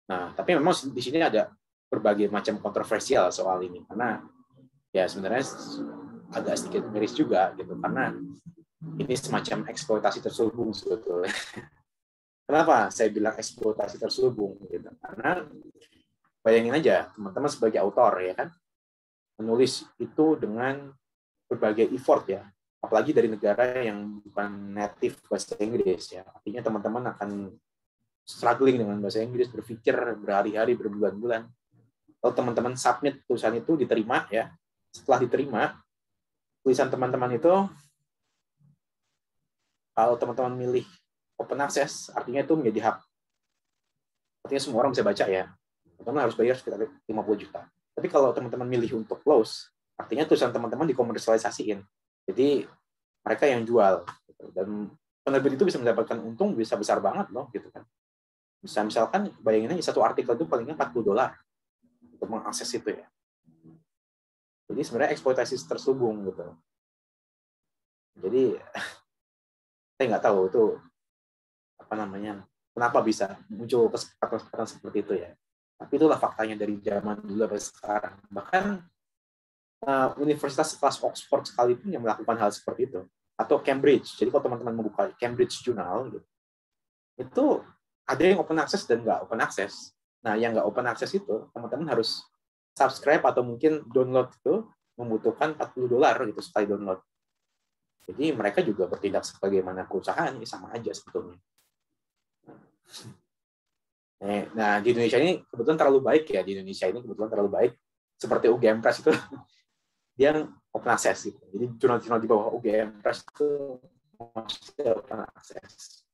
Nah, tapi memang di sini ada berbagai macam kontroversial soal ini, karena ya sebenarnya agak sedikit miris juga gitu, karena ini semacam eksploitasi terselubung sebetulnya. Kenapa saya bilang eksploitasi terselubung gitu? Karena bayangin aja, teman-teman sebagai autor ya kan, menulis itu dengan berbagai effort ya, apalagi dari negara yang bukan native bahasa Inggris ya. Artinya teman-teman akan struggling dengan bahasa Inggris, berpikir berhari-hari, berbulan-bulan. Kalau teman-teman submit tulisan itu diterima ya, setelah diterima, tulisan teman-teman itu, kalau teman-teman milih open access, artinya itu menjadi hak. Artinya semua orang bisa baca ya. Teman-teman harus bayar sekitar 50 juta. Tapi kalau teman-teman milih untuk close, artinya tulisan teman-teman dikomersialisasiin. Jadi mereka yang jual. Dan penerbit itu bisa mendapatkan untung bisa besar banget loh, gitu kan. Bisa misalkan bayangin aja satu artikel itu palingnya $40 untuk mengakses itu ya. Jadi sebenarnya eksploitasi terselubung gitu. Jadi saya nggak tahu itu kenapa bisa muncul kesempatan seperti itu ya. Tapi itulah faktanya dari zaman dulu sampai sekarang. Bahkan universitas kelas Oxford sekalipun yang melakukan hal seperti itu, atau Cambridge. Jadi kalau teman-teman membuka Cambridge Journal gitu, itu ada yang open access dan nggak open access. Nah, yang nggak open access itu teman-teman harus subscribe atau mungkin download itu membutuhkan $40 gitu sekali download. Jadi mereka juga bertindak sebagaimana perusahaan, ini sama aja sebetulnya. Nah, di Indonesia ini kebetulan terlalu baik ya, di Indonesia ini kebetulan terlalu baik. Seperti UGM Press itu, dia open access gitu. Jadi jurnal-jurnal di bawah UGM Press itu masih open access.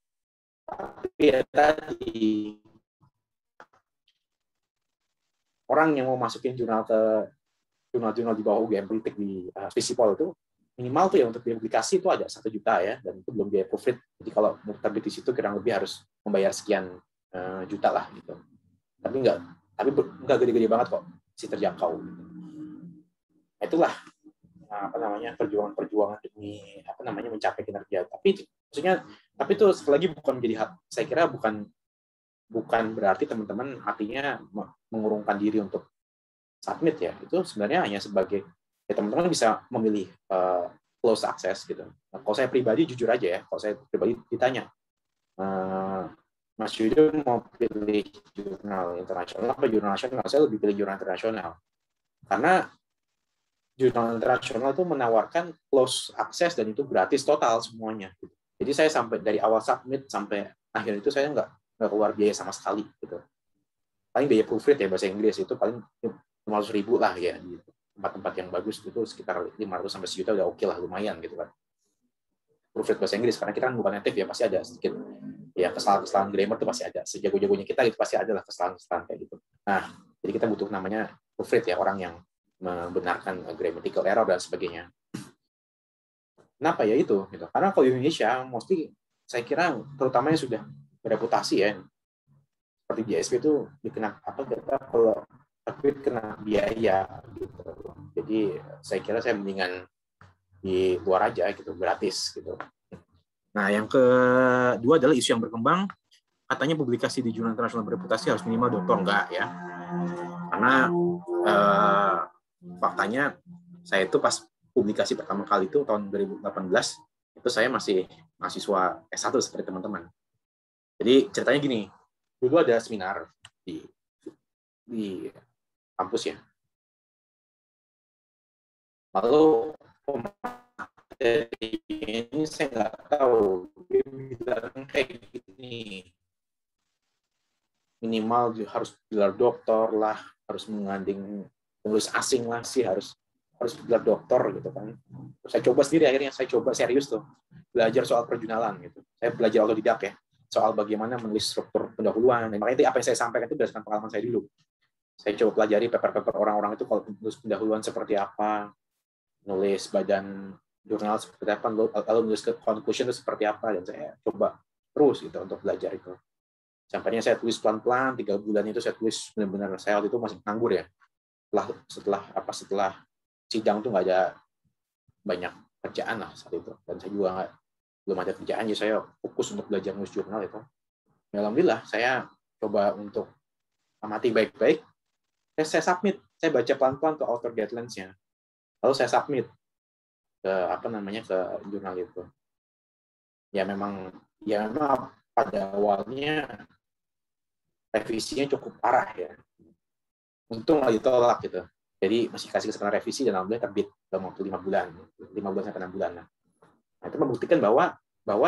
Tapi ya tadi, orang yang mau masukin jurnal-jurnal di bawah UGM Politik di Visipol itu, minimal tuh ya untuk publikasi itu ada 1 juta ya, dan itu belum biaya profit. Jadi kalau mau terbit di situ kurang lebih harus membayar sekian juta lah gitu. Tapi nggak gede-gede banget kok, masih terjangkau. Itulah perjuangan demi mencapai kinerja. Tapi itu sekali lagi bukan menjadi hak. Saya kira bukan berarti teman-teman artinya mengurungkan diri untuk submit ya. Itu sebenarnya hanya sebagai teman-teman bisa memilih close access gitu. Nah, kalau saya pribadi jujur aja ya, kalau saya pribadi ditanya, Mas Yudo mau pilih jurnal internasional apa jurnal nasional? Saya lebih pilih jurnal internasional. Karena jurnal internasional itu menawarkan close access dan itu gratis total semuanya. Jadi saya sampai dari awal submit sampai akhir itu saya nggak keluar biaya sama sekali gitu. Paling biaya proofread ya bahasa Inggris itu paling 500.000 lah ya di tempat-tempat yang bagus itu sekitar 500 sampai sejuta udah oke lah, lumayan gitu kan. Proofread bahasa Inggris karena kita kan bukan native ya, pasti ada sedikit ya kesalahan grammar itu pasti ada. Sejago-jagonya kita itu pasti ada lah kesalahan kayak gitu. Nah, jadi kita butuh namanya proofread ya, orang yang membenarkan grammatical error dan sebagainya. Kenapa ya itu? Gitu. Karena kalau di Indonesia, mostly saya kira terutama yang sudah bereputasi ya, seperti GSP itu dikenal kalau tapi kena biaya gitu. Jadi saya kira saya mendingan di luar aja gitu, gratis gitu. Nah, yang kedua adalah isu yang berkembang, katanya publikasi di jurnal internasional bereputasi harus minimal doktor, enggak ya. Karena faktanya saya itu pas publikasi pertama kali itu tahun 2018 itu saya masih mahasiswa S1 seperti teman-teman. Jadi ceritanya gini, dulu ada seminar di kampus ya. Lalu ini saya nggak tahu, dia bilang kayak gini, minimal harus gelar doktor lah, harus mengandung penulis asing lah sih, harus gelar doktor gitu kan. Saya coba sendiri, akhirnya saya coba serius tuh belajar soal perjurnalan gitu. Saya belajar otodidak ya, soal bagaimana menulis struktur pendahuluan. Dan makanya itu apa yang saya sampaikan itu berdasarkan pengalaman saya dulu. Saya coba pelajari paper-paper orang-orang itu kalau menulis pendahuluan seperti apa, nulis badan jurnal seperti apa, lalu nulis ke conclusion itu seperti apa, dan saya coba terus gitu untuk belajar itu. Sampainya saya tulis pelan-pelan, 3 bulan itu saya tulis benar-benar. Saya waktu itu masih nganggur ya. Setelah sidang tuh nggak ada banyak kerjaan lah saat itu, dan saya juga belum ada kerjaan, jadi saya fokus untuk belajar nulis jurnal itu. Alhamdulillah saya coba untuk amati baik-baik. Saya submit, saya baca pelan-pelan tuh author guidelines-nya, lalu saya submit ke ke jurnal itu. Ya memang pada awalnya revisinya cukup parah ya. Untung nggak ditolak gitu. Jadi masih kasih kesempatan revisi dan alhamdulillah terbit dalam waktu 5 bulan sampai 6 bulan. Nah, itu membuktikan bahwa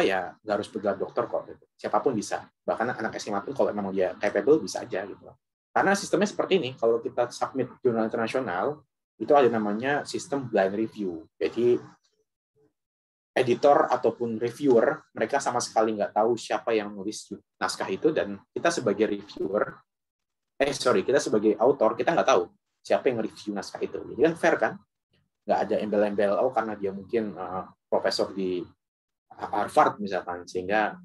ya nggak harus bergelar dokter kok. Gitu. Siapapun bisa. Bahkan anak SMA pun kalau memang dia capable bisa aja gitu. Karena sistemnya seperti ini. Kalau kita submit jurnal internasional, itu ada namanya sistem blind review. Jadi editor ataupun reviewer, mereka sama sekali nggak tahu siapa yang nulis naskah itu, dan kita sebagai reviewer, kita sebagai autor, kita nggak tahu siapa yang review naskah itu. Jadi kan fair kan? Nggak ada embel-embel, karena dia mungkin profesor di Harvard misalkan, sehingga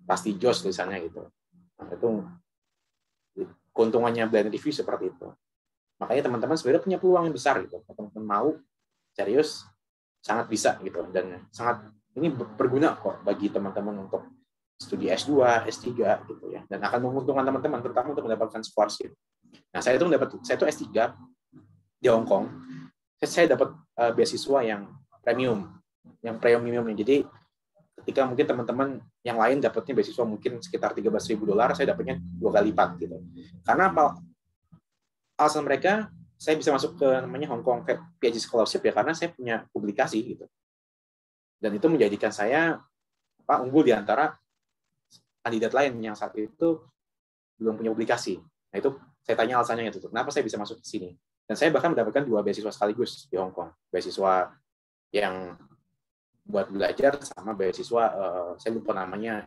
pasti jos tulisannya gitu. Nah, itu keuntungannya blind review seperti itu. Makanya teman-teman sebenarnya punya peluang yang besar gitu. Teman-teman mau serius, sangat bisa gitu, dan sangat ini berguna kok bagi teman-teman untuk studi S2, S3 gitu ya, dan akan menguntungkan teman-teman terutama untuk mendapatkan scholarship. Nah, saya itu S3 di Hong Kong. Saya dapat beasiswa yang premium. Jadi ketika mungkin teman-teman yang lain dapatnya beasiswa mungkin sekitar $13.000, saya dapatnya 2 kali lipat gitu. Karena apa? Alasan mereka saya bisa masuk ke namanya Hong Kong PhD Scholarship ya karena saya punya publikasi gitu. Dan itu menjadikan saya unggul di antara kandidat lain yang saat itu belum punya publikasi. Nah itu saya tanya alasannya itu, kenapa saya bisa masuk ke sini. Dan saya bahkan mendapatkan 2 beasiswa sekaligus di Hong Kong. Beasiswa yang buat belajar sama beasiswa saya lupa namanya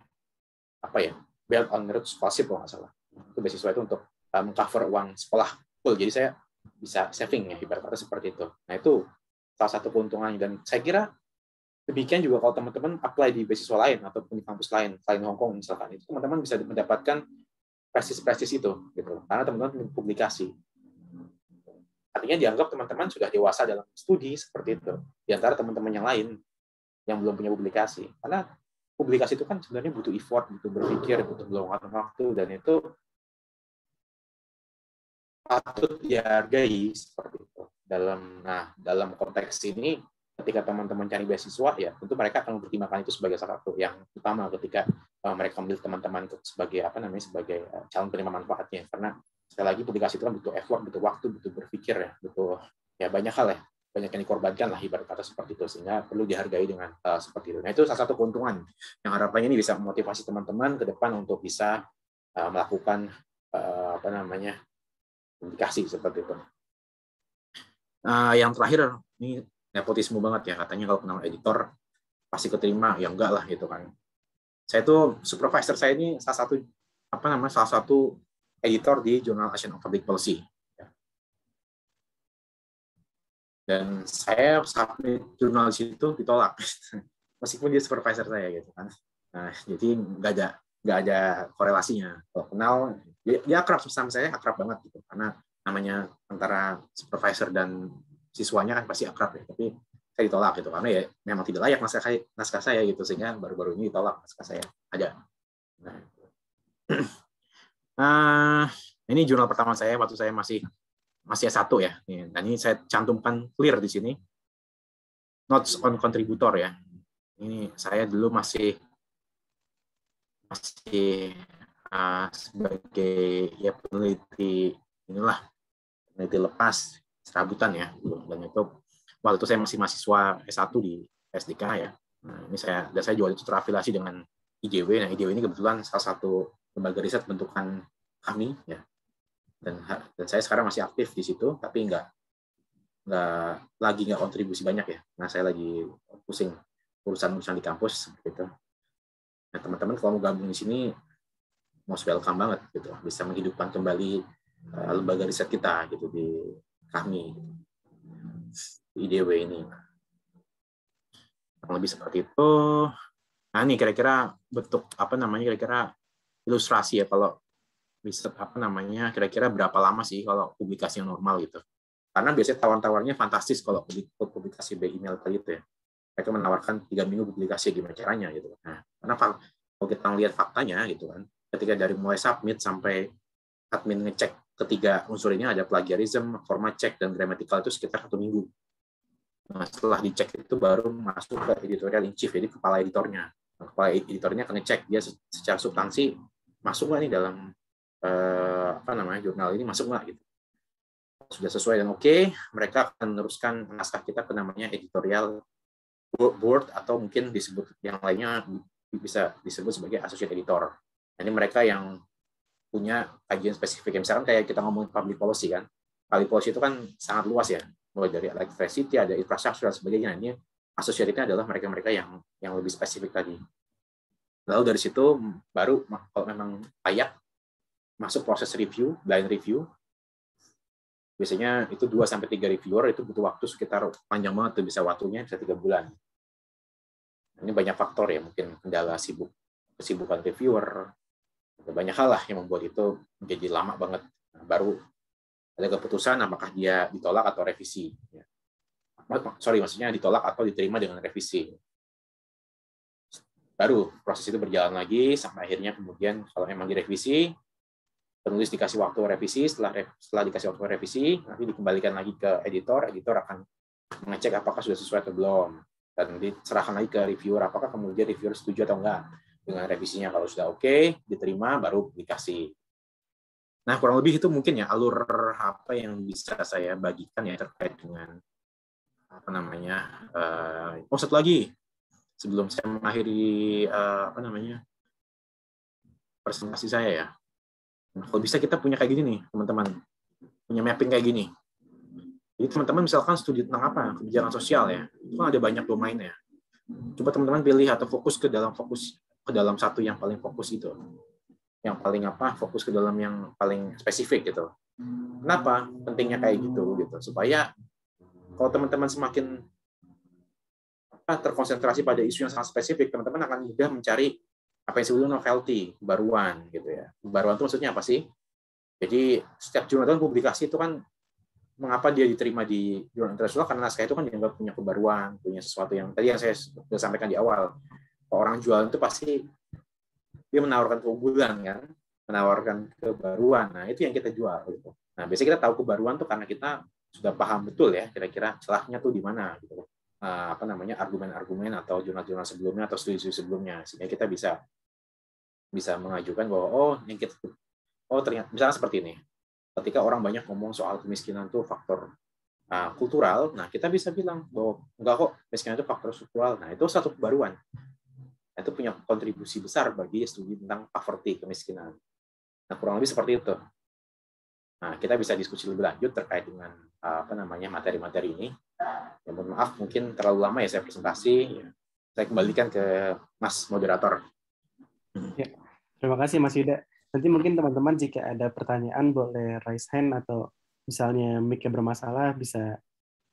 apa ya, Belt on Road Scholarship kalau nggak salah. Itu beasiswa itu untuk mengcover uang sekolah full. Jadi saya bisa saving ya ibarat kata seperti itu. Nah itu salah satu keuntungannya dan saya kira demikian juga kalau teman-teman apply di beasiswa lain ataupun di kampus lain selain Hong Kong misalkan, itu teman-teman bisa mendapatkan prestis itu gitu karena teman-teman publikasi. Artinya dianggap teman-teman sudah dewasa dalam studi seperti itu di antara teman-teman yang lain yang belum punya publikasi. Karena publikasi itu kan sebenarnya butuh effort, butuh berpikir, butuh meluangkan waktu, dan itu patut dihargai seperti itu. Dalam konteks ini, ketika teman-teman cari beasiswa, ya tentu mereka akan mempertimbangkan itu sebagai salah satu yang utama ketika mereka memilih teman-teman sebagai sebagai calon penerima manfaatnya. Karena sekali lagi publikasi itu kan butuh effort, butuh waktu, butuh berpikir ya, butuh ya banyak hal ya. Banyak yang dikorbankan lah ibarat kata seperti itu, sehingga perlu dihargai dengan seperti itu. Nah itu salah satu keuntungan yang harapannya ini bisa memotivasi teman-teman ke depan untuk bisa melakukan publikasi seperti itu. Yang terakhir ini nepotisme banget ya, katanya kalau kenal editor pasti keterima, ya enggak lah gitu kan. Saya tuh supervisor saya ini salah satu editor di Journal Asian Public Policy. Dan saya submit jurnalis itu ditolak meskipun dia supervisor saya gitu kan. Nah jadi nggak ada korelasinya. Kalau kenal dia akrab sama saya, akrab banget gitu karena namanya antara supervisor dan siswanya kan pasti akrab ya, tapi saya ditolak gitu karena ya memang tidak layak naskah saya gitu, sehingga baru-baru ini ditolak naskah saya ada. Nah ini jurnal pertama saya waktu saya masih S1 ya. Dan ini saya cantumkan clear di sini. Notes on contributor ya. Ini saya dulu masih sebagai ya peneliti lepas serabutan ya. Dan itu waktu itu saya masih mahasiswa S1 di SDK ya. Nah, ini saya juga itu terafiliasi dengan IDW. Nah, IDW ini kebetulan salah satu lembaga riset bentukan kami ya. Dan saya sekarang masih aktif di situ, tapi nggak kontribusi banyak ya. Nah, saya lagi pusing urusan di kampus seperti itu. Nah, teman-teman kalau mau gabung di sini, most welcome banget gitu, bisa menghidupkan kembali lembaga riset kita gitu di kami di IDW ini. Lebih seperti itu. Nah, ini kira-kira bentuk kira-kira ilustrasi ya kalau riset kira-kira berapa lama sih kalau publikasi yang normal gitu. Karena biasanya tawar-tawarnya fantastis kalau publikasi by email kayak gitu ya. Mereka menawarkan 3 minggu publikasi, gimana caranya gitu. Nah, karena kalau kita lihat faktanya gitu kan, ketika dari mulai submit sampai admin ngecek ketiga unsur ini, ada plagiarism, format check, dan grammatical, itu sekitar 1 minggu. Nah, setelah dicek itu baru masuk ke editorial in chief, jadi kepala editornya. Nah, kepala editornya akan ngecek dia secara substansi masuk nggak nih dalam jurnal ini, masuk nggak gitu. Sudah sesuai dan oke, mereka akan meneruskan naskah kita ke namanya editorial board, atau mungkin disebut yang lainnya bisa disebut sebagai associate editor. Ini mereka yang punya kajian spesifik. Misalkan kayak kita ngomongin public policy kan, public policy itu kan sangat luas ya, mulai dari electricity, ada infrastruktur dan sebagainya. Ini associate-nya adalah mereka-mereka yang lebih spesifik tadi. Lalu dari situ baru kalau memang layak masuk proses review, blind review. Biasanya itu 2-3 reviewer, itu butuh waktu sekitar panjang banget, tuh bisa waktunya bisa 3 bulan. Ini banyak faktor ya, mungkin kendala kesibukan reviewer, banyak hal lah yang membuat itu menjadi lama banget. Baru ada keputusan apakah dia ditolak atau revisi. Maksudnya ditolak atau diterima dengan revisi. Baru proses itu berjalan lagi sampai akhirnya kemudian kalau memang direvisi, penulis dikasih waktu revisi, setelah dikasih waktu revisi, nanti dikembalikan lagi ke editor akan mengecek apakah sudah sesuai atau belum. dan diserahkan lagi ke reviewer apakah kemudian reviewer setuju atau enggak dengan revisinya. Kalau sudah oke, diterima, baru publikasi. Nah, kurang lebih itu mungkin ya alur apa yang bisa saya bagikan ya terkait dengan apa namanya. Satu lagi sebelum saya mengakhiri presentasi saya ya. Nah, kalau bisa kita punya kayak gini nih, teman-teman. Punya mapping kayak gini. Jadi teman-teman misalkan studi tentang apa? Kebijakan sosial ya. Itu kan ada banyak domainnya. Coba teman-teman pilih atau fokus ke dalam satu yang paling fokus itu. Yang paling fokus ke dalam yang paling spesifik gitu. Kenapa pentingnya kayak gitu supaya kalau teman-teman semakin terkonsentrasi pada isu yang sangat spesifik, teman-teman akan mudah mencari apa yang disebut novelty, kebaruan gitu ya. Kebaruan itu maksudnya apa sih? Jadi setiap jurnal publikasi itu kan mengapa dia diterima di jurnal internasional, karena naskah itu kan dianggap punya kebaruan, punya sesuatu yang tadi yang saya sudah sampaikan di awal. Orang jualan itu pasti dia menawarkan keunggulan kan, menawarkan kebaruan. Nah, itu yang kita jual gitu. Nah, biasanya kita tahu kebaruan tuh karena kita sudah paham betul ya kira-kira celahnya tuh di mana gitu. Argumen-argumen atau jurnal-jurnal sebelumnya atau studi-studi sebelumnya, sehingga kita bisa mengajukan bahwa ternyata misalnya seperti ini. Ketika orang banyak ngomong soal kemiskinan itu faktor kultural, nah kita bisa bilang bahwa enggak kok, kemiskinan itu faktor struktural. Nah, itu satu kebaruan. Itu punya kontribusi besar bagi studi tentang poverty, kemiskinan. Nah, kurang lebih seperti itu. Nah, kita bisa diskusi lebih lanjut terkait dengan materi-materi ini. Ya, mohon maaf, mungkin terlalu lama ya saya presentasi. Ya, saya kembalikan ke Mas Moderator. Ya, terima kasih Mas Yuda. Nanti mungkin teman-teman jika ada pertanyaan boleh raise hand atau misalnya mic-nya bermasalah bisa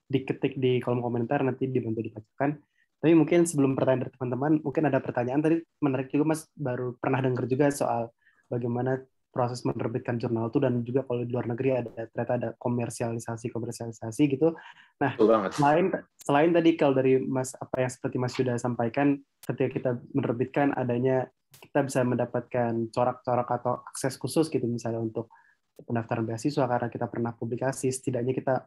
diketik di kolom komentar, nanti dibantu dibacakan. Tapi mungkin sebelum pertanyaan dari teman-teman, mungkin ada pertanyaan tadi menarik juga Mas, baru pernah dengar juga soal bagaimana proses menerbitkan jurnal itu, dan juga kalau di luar negeri ternyata ada komersialisasi gitu. Nah, selain tadi kalau dari Mas apa yang seperti Mas Yuda sampaikan, ketika kita menerbitkan adanya kita bisa mendapatkan corak-corak atau akses khusus gitu misalnya untuk pendaftaran beasiswa karena kita pernah publikasi, setidaknya kita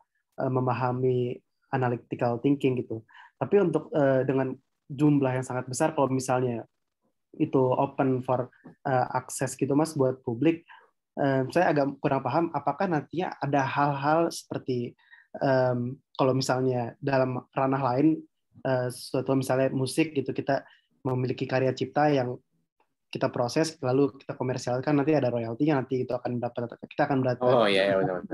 memahami analytical thinking gitu. Tapi untuk dengan jumlah yang sangat besar, kalau misalnya itu open for akses gitu Mas buat publik, saya agak kurang paham apakah nantinya ada hal-hal seperti kalau misalnya dalam ranah lain, suatu misalnya musik gitu, kita memiliki karya cipta yang kita proses lalu kita komersialkan, nanti ada royaltinya, nanti itu akan kita akan benar.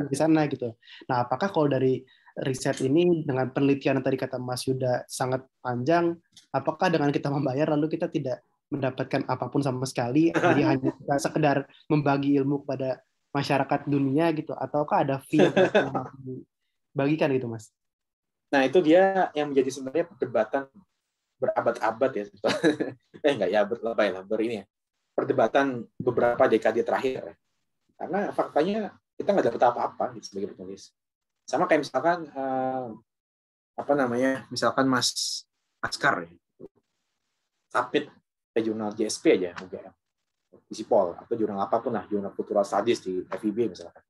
di sana gitu. Nah, apakah kalau dari riset ini dengan penelitian yang tadi kata Mas Yuda sangat panjang, apakah dengan kita membayar lalu kita tidak mendapatkan apapun sama sekali, jadi hanya kita sekedar membagi ilmu kepada masyarakat dunia gitu, ataukah ada fee yang dibagikan gitu Mas? Nah, itu dia yang menjadi sebenarnya perdebatan berabad-abad ya. Enggak ya, ini ya. Perdebatan beberapa dekade terakhir. Karena faktanya kita nggak dapat apa-apa gitu, sebagai penulis. Sama kayak misalkan misalkan Mas Askar ya, submit ke jurnal JSP aja, UGM, Visipol, atau jurnal apapun lah, jurnal Cultural Studies di FIB misalkan.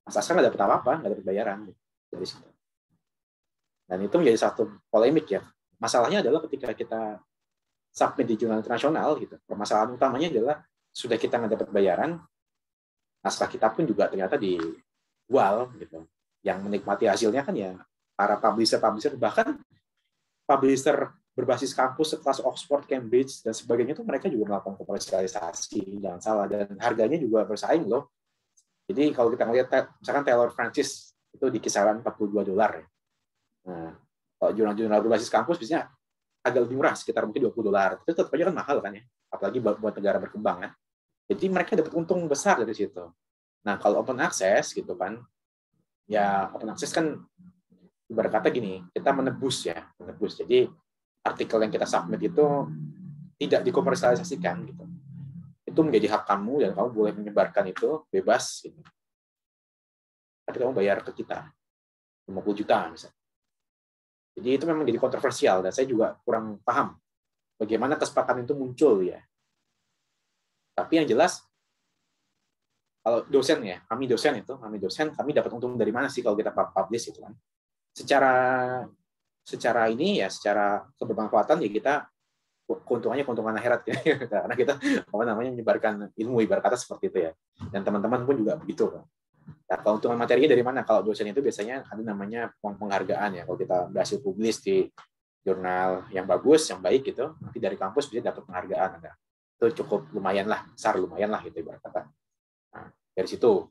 Mas Askar nggak dapat apa-apa, nggak dapat bayaran dari situ. Dan itu menjadi satu polemik ya. Masalahnya adalah ketika kita submit di jurnal internasional gitu, permasalahan utamanya adalah sudah kita nggak dapat bayaran, naskah kita pun juga ternyata dijual gitu. Yang menikmati hasilnya kan ya para publisher, bahkan publisher berbasis kampus sekelas Oxford, Cambridge dan sebagainya itu mereka juga melakukan komersialisasi, jangan salah, dan harganya juga bersaing loh. Jadi kalau kita ngelihat misalkan Taylor Francis itu di kisaran $42 ya. Nah, kalau jurnal-jurnal berbasis kampus biasanya agak lebih murah, sekitar mungkin $20. Itu tetap aja kan mahal kan ya, apalagi buat negara berkembang kan. Jadi mereka dapat untung besar dari situ. Nah, kalau open access gitu kan, ya open access kan ibarat kata gini, kita menebus. Jadi artikel yang kita submit itu tidak dikomersialisasikan gitu. Itu menjadi hak kamu dan kamu boleh menyebarkan itu bebas gitu. Tapi kamu bayar ke kita 50 juta misalnya. Jadi itu memang jadi kontroversial dan saya juga kurang paham bagaimana kesepakatan itu muncul ya. Tapi yang jelas kalau dosen ya, kami dosen, kami dapat untung dari mana sih kalau kita publish itu kan? Secara secara ini ya, secara kebermanfaatan ya kita keuntungannya keuntungan akhirat ya. Karena kita menyebarkan ilmu, ibarat kata seperti itu ya. Dan teman-teman pun juga begitu kan. Nah, keuntungan materinya dari mana? Kalau dosen itu biasanya ada namanya penghargaan ya. Kalau kita berhasil publis di jurnal yang bagus, yang baik gitu, nanti dari kampus bisa dapat penghargaan. Nah, itu cukup lumayan lah, besar lumayan lah gitu ibarat kata. Nah, dari situ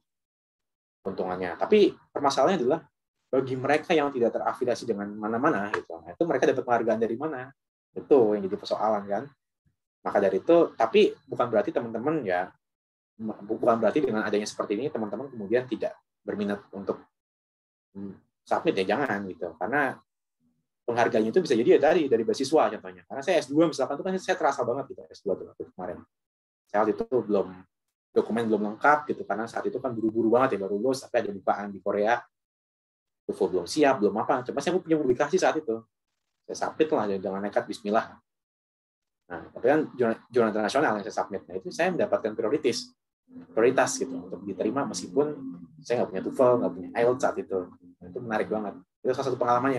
keuntungannya. Tapi permasalahannya adalah bagi mereka yang tidak terafiliasi dengan mana-mana gitu, nah, itu mereka dapat penghargaan dari mana? Itu yang jadi persoalan kan. Maka dari itu, tapi bukan berarti teman-teman ya, bukan berarti dengan adanya seperti ini teman-teman kemudian tidak berminat untuk submit ya, jangan gitu. Karena penghargaannya itu bisa jadi ya dari beasiswa contohnya. Karena saya S2 misalkan itu kan saya terasa banget gitu S2 tuh kemarin. Saya waktu itu dokumen belum lengkap gitu, karena saat itu kan buru-buru banget ya, baru lulus tapi ada bukaan di Korea. TOEFL belum siap, belum apa. Coba saya punya publikasi saat itu. Saya submit lah, jangan nekat, bismillah. Nah, tapi kan jurnal internasional yang saya submit, nah itu saya mendapatkan prioritas gitu untuk diterima meskipun saya nggak punya TOEFL, nggak punya IELTS saat itu. Nah, itu menarik banget. Itu salah satu pengalaman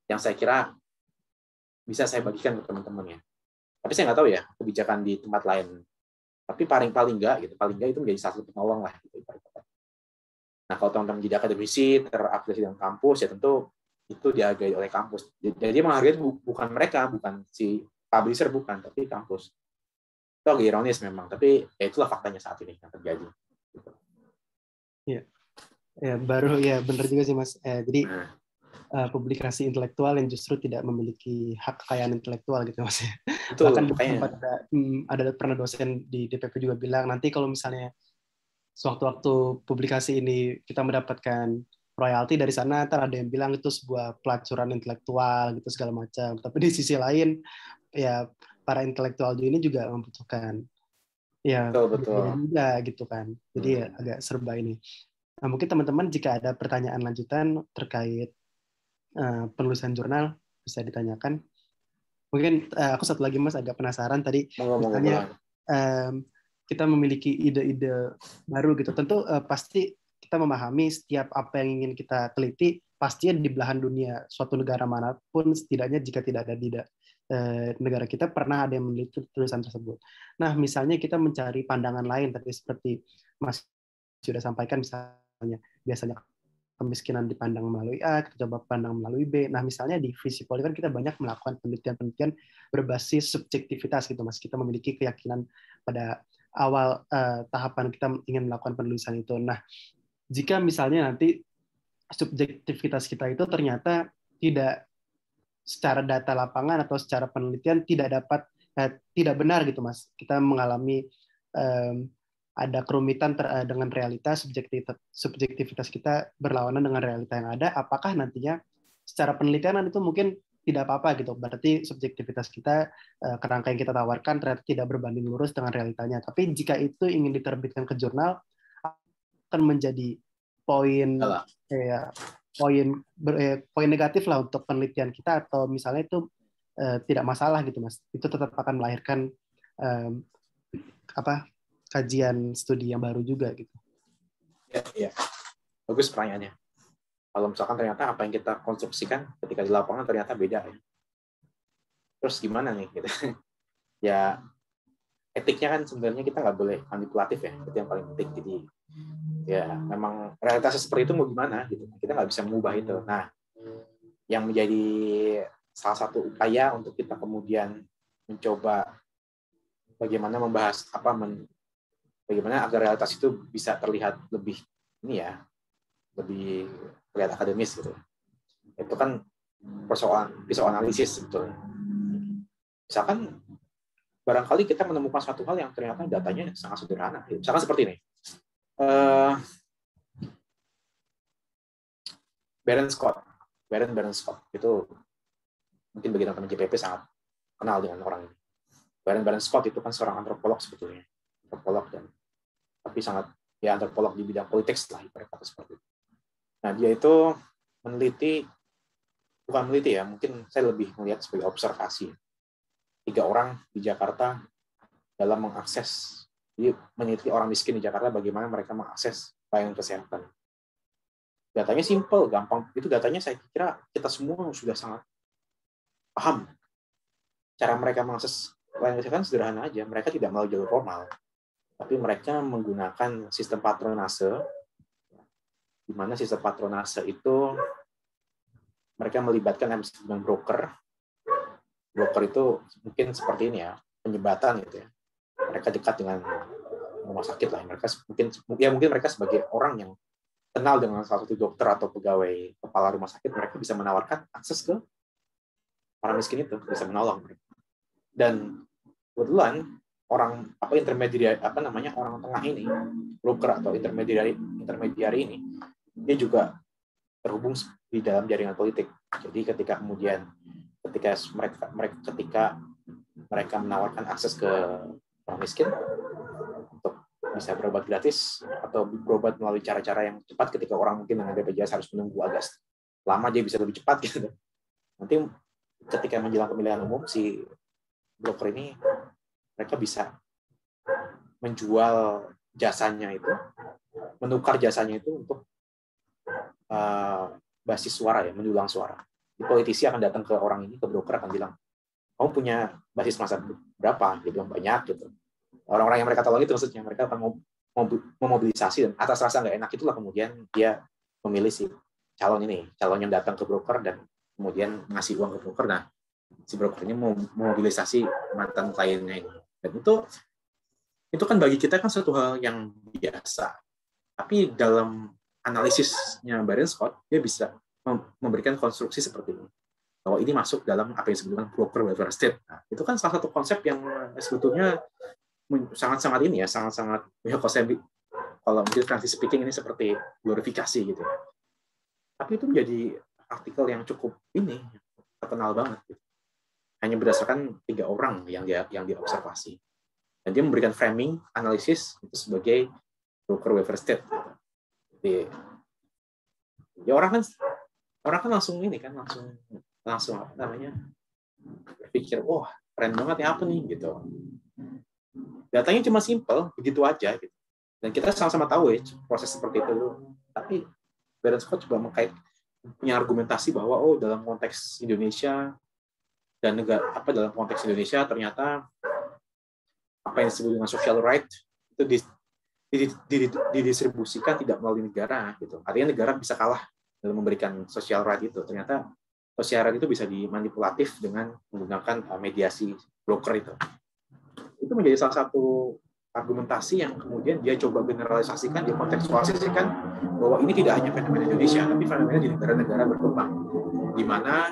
yang saya kira bisa saya bagikan ke teman-teman ya. Tapi saya nggak tahu ya kebijakan di tempat lain. Tapi paling nggak gitu, paling nggak itu menjadi satu penolong lah gitu. Nah, kalau teman-teman jadi akademisi, terafiliasi dengan kampus, ya tentu itu dihargai oleh kampus. Jadi menghargai bukan mereka, bukan si publisher, bukan, tapi kampus. Itu agak ironis memang, tapi ya itulah faktanya saat ini yang terjadi. Iya, ya, baru ya benar juga sih Mas. Jadi publikasi intelektual yang justru tidak memiliki hak kekayaan intelektual gitu Mas. Betul, Bahkan makanya. ada pernah dosen di DPP juga bilang nanti kalau misalnya sewaktu-waktu publikasi ini kita mendapatkan royalti dari sana, ntar ada yang bilang itu sebuah pelacuran intelektual gitu segala macam. Tapi di sisi lain ya para intelektual ini juga membutuhkan ya biaya Betul. juga gitu kan. Jadi ya agak serba ini. Nah, mungkin teman-teman jika ada pertanyaan lanjutan terkait penulisan jurnal bisa ditanyakan. Mungkin aku satu lagi Mas agak penasaran tadi misalnya kita memiliki ide-ide baru gitu. Tentu pasti kita memahami setiap apa yang ingin kita teliti pastinya di belahan dunia suatu negara manapun setidaknya jika tidak ada di negara kita pernah ada yang meneliti tulisan tersebut. Nah, misalnya kita mencari pandangan lain tadi seperti Mas sudah sampaikan misalnya biasanya kemiskinan dipandang melalui A, kita coba pandang melalui B. Nah, misalnya di Visipol kan kita banyak melakukan penelitian-penelitian berbasis subjektivitas gitu, Mas. Kita memiliki keyakinan pada awal tahapan kita ingin melakukan penulisan itu. Nah, jika misalnya nanti subjektivitas kita itu ternyata tidak secara data lapangan atau secara penelitian tidak benar gitu, Mas. Kita mengalami ada kerumitan dengan realitas, subjektivitas kita berlawanan dengan realita yang ada, apakah nantinya secara penelitian itu mungkin tidak apa-apa gitu. Berarti subjektivitas kita, kerangka yang kita tawarkan ternyata tidak berbanding lurus dengan realitanya. Tapi jika itu ingin diterbitkan ke jurnal, akan menjadi poin negatif lah untuk penelitian kita, atau misalnya itu tidak masalah gitu Mas. Itu tetap akan melahirkan kajian studi yang baru juga gitu. Ya. Bagus pertanyaannya. Kalau misalkan ternyata apa yang kita konstruksikan ketika di lapangan ternyata beda ya. Terus gimana nih gitu. Ya etiknya kan sebenarnya kita nggak boleh manipulatif ya. Itu yang paling penting. Jadi ya memang realitasnya seperti itu mau gimana gitu. Kita nggak bisa mengubah itu. Nah, yang menjadi salah satu upaya untuk kita kemudian mencoba bagaimana membahas bagaimana agar realitas itu bisa terlihat lebih lebih terlihat akademis gitu. Itu kan persoalan analisis sebetulnya. Misalkan barangkali kita menemukan suatu hal yang ternyata datanya sangat sederhana. Misalkan seperti ini. Baron Scott itu mungkin bagi teman-teman JPP sangat kenal dengan orang ini. Baron Scott itu kan seorang antropolog sebetulnya, tapi sangat antropolog di bidang politik lah ibarat kata seperti itu. Nah, dia itu bukan meneliti ya, mungkin saya lebih melihat sebagai observasi. 3 orang di Jakarta dalam mengakses, jadi meneliti orang miskin di Jakarta bagaimana mereka mengakses pelayanan kesehatan. Datanya simple, gampang. Itu datanya saya kira kita semua sudah sangat paham cara mereka mengakses layanan kesehatan sederhana aja. Mereka tidak melalui jalur formal, tapi mereka menggunakan sistem patronase, di mana sistem patronase itu mereka melibatkan dengan broker. Broker itu mungkin seperti ini ya, penyebatan gitu ya. Mereka dekat dengan rumah sakit lah. Mereka mungkin mereka sebagai orang yang kenal dengan salah satu dokter atau pegawai kepala rumah sakit, mereka bisa menawarkan akses ke orang miskin itu, bisa menolong mereka. Dan kebetulan orang orang tengah ini, broker atau intermediary ini, dia juga terhubung di dalam jaringan politik. Jadi ketika mereka menawarkan akses ke orang miskin untuk bisa berobat gratis atau berobat melalui cara-cara yang cepat, ketika orang mungkin dengan BPJS harus menunggu agak lama, dia bisa lebih cepat gitu. Nanti ketika menjelang pemilihan umum, si broker ini mereka bisa menjual jasanya itu, menukar jasanya itu untuk basis suara ya, mendulang suara. Di politisi akan datang ke orang ini, ke broker akan bilang, kamu punya basis massa berapa? Dia bilang banyak gitu. Orang-orang yang mereka tolong itu maksudnya mereka akan memobilisasi, dan atas rasa nggak enak itulah kemudian dia memilih si calon yang datang ke broker dan kemudian ngasih uang ke broker. Nah, si brokernya mau memobilisasi mantan kliennya ini. Dan itu kan bagi kita kan suatu hal yang biasa. Tapi dalam analisisnya Byron Scott, dia bisa memberikan konstruksi seperti ini, bahwa ini masuk dalam apa yang disebut dengan broker welfare state. Nah, itu kan salah satu konsep yang sebetulnya sangat-sangat ini ya, sangat-sangat kalau mungkin Francis speaking ini seperti glorifikasi gitu. Tapi itu menjadi artikel yang cukup ini terkenal banget. Gitu. Hanya berdasarkan 3 orang yang diobservasi. Dan dia memberikan framing analisis itu sebagai broker welfare state. Jadi, ya orang kan langsung apa namanya, berpikir, wah keren banget ya, apa nih gitu. Datanya cuma simple, begitu aja gitu. Dan kita sama-sama tahu ya proses seperti itu. Tapi Byron Scott juga punya argumentasi bahwa dalam konteks Indonesia dan dalam konteks Indonesia ternyata apa yang disebut dengan social right itu didistribusikan tidak melalui negara gitu. Artinya negara bisa kalah dalam memberikan social right itu. Ternyata social right itu bisa dimanipulatif dengan menggunakan mediasi broker itu. Itu menjadi salah satu argumentasi yang kemudian dia coba generalisasikan, dia kontekstualisasikan bahwa ini tidak hanya fenomena Indonesia, tapi fenomena di negara-negara berkembang, di mana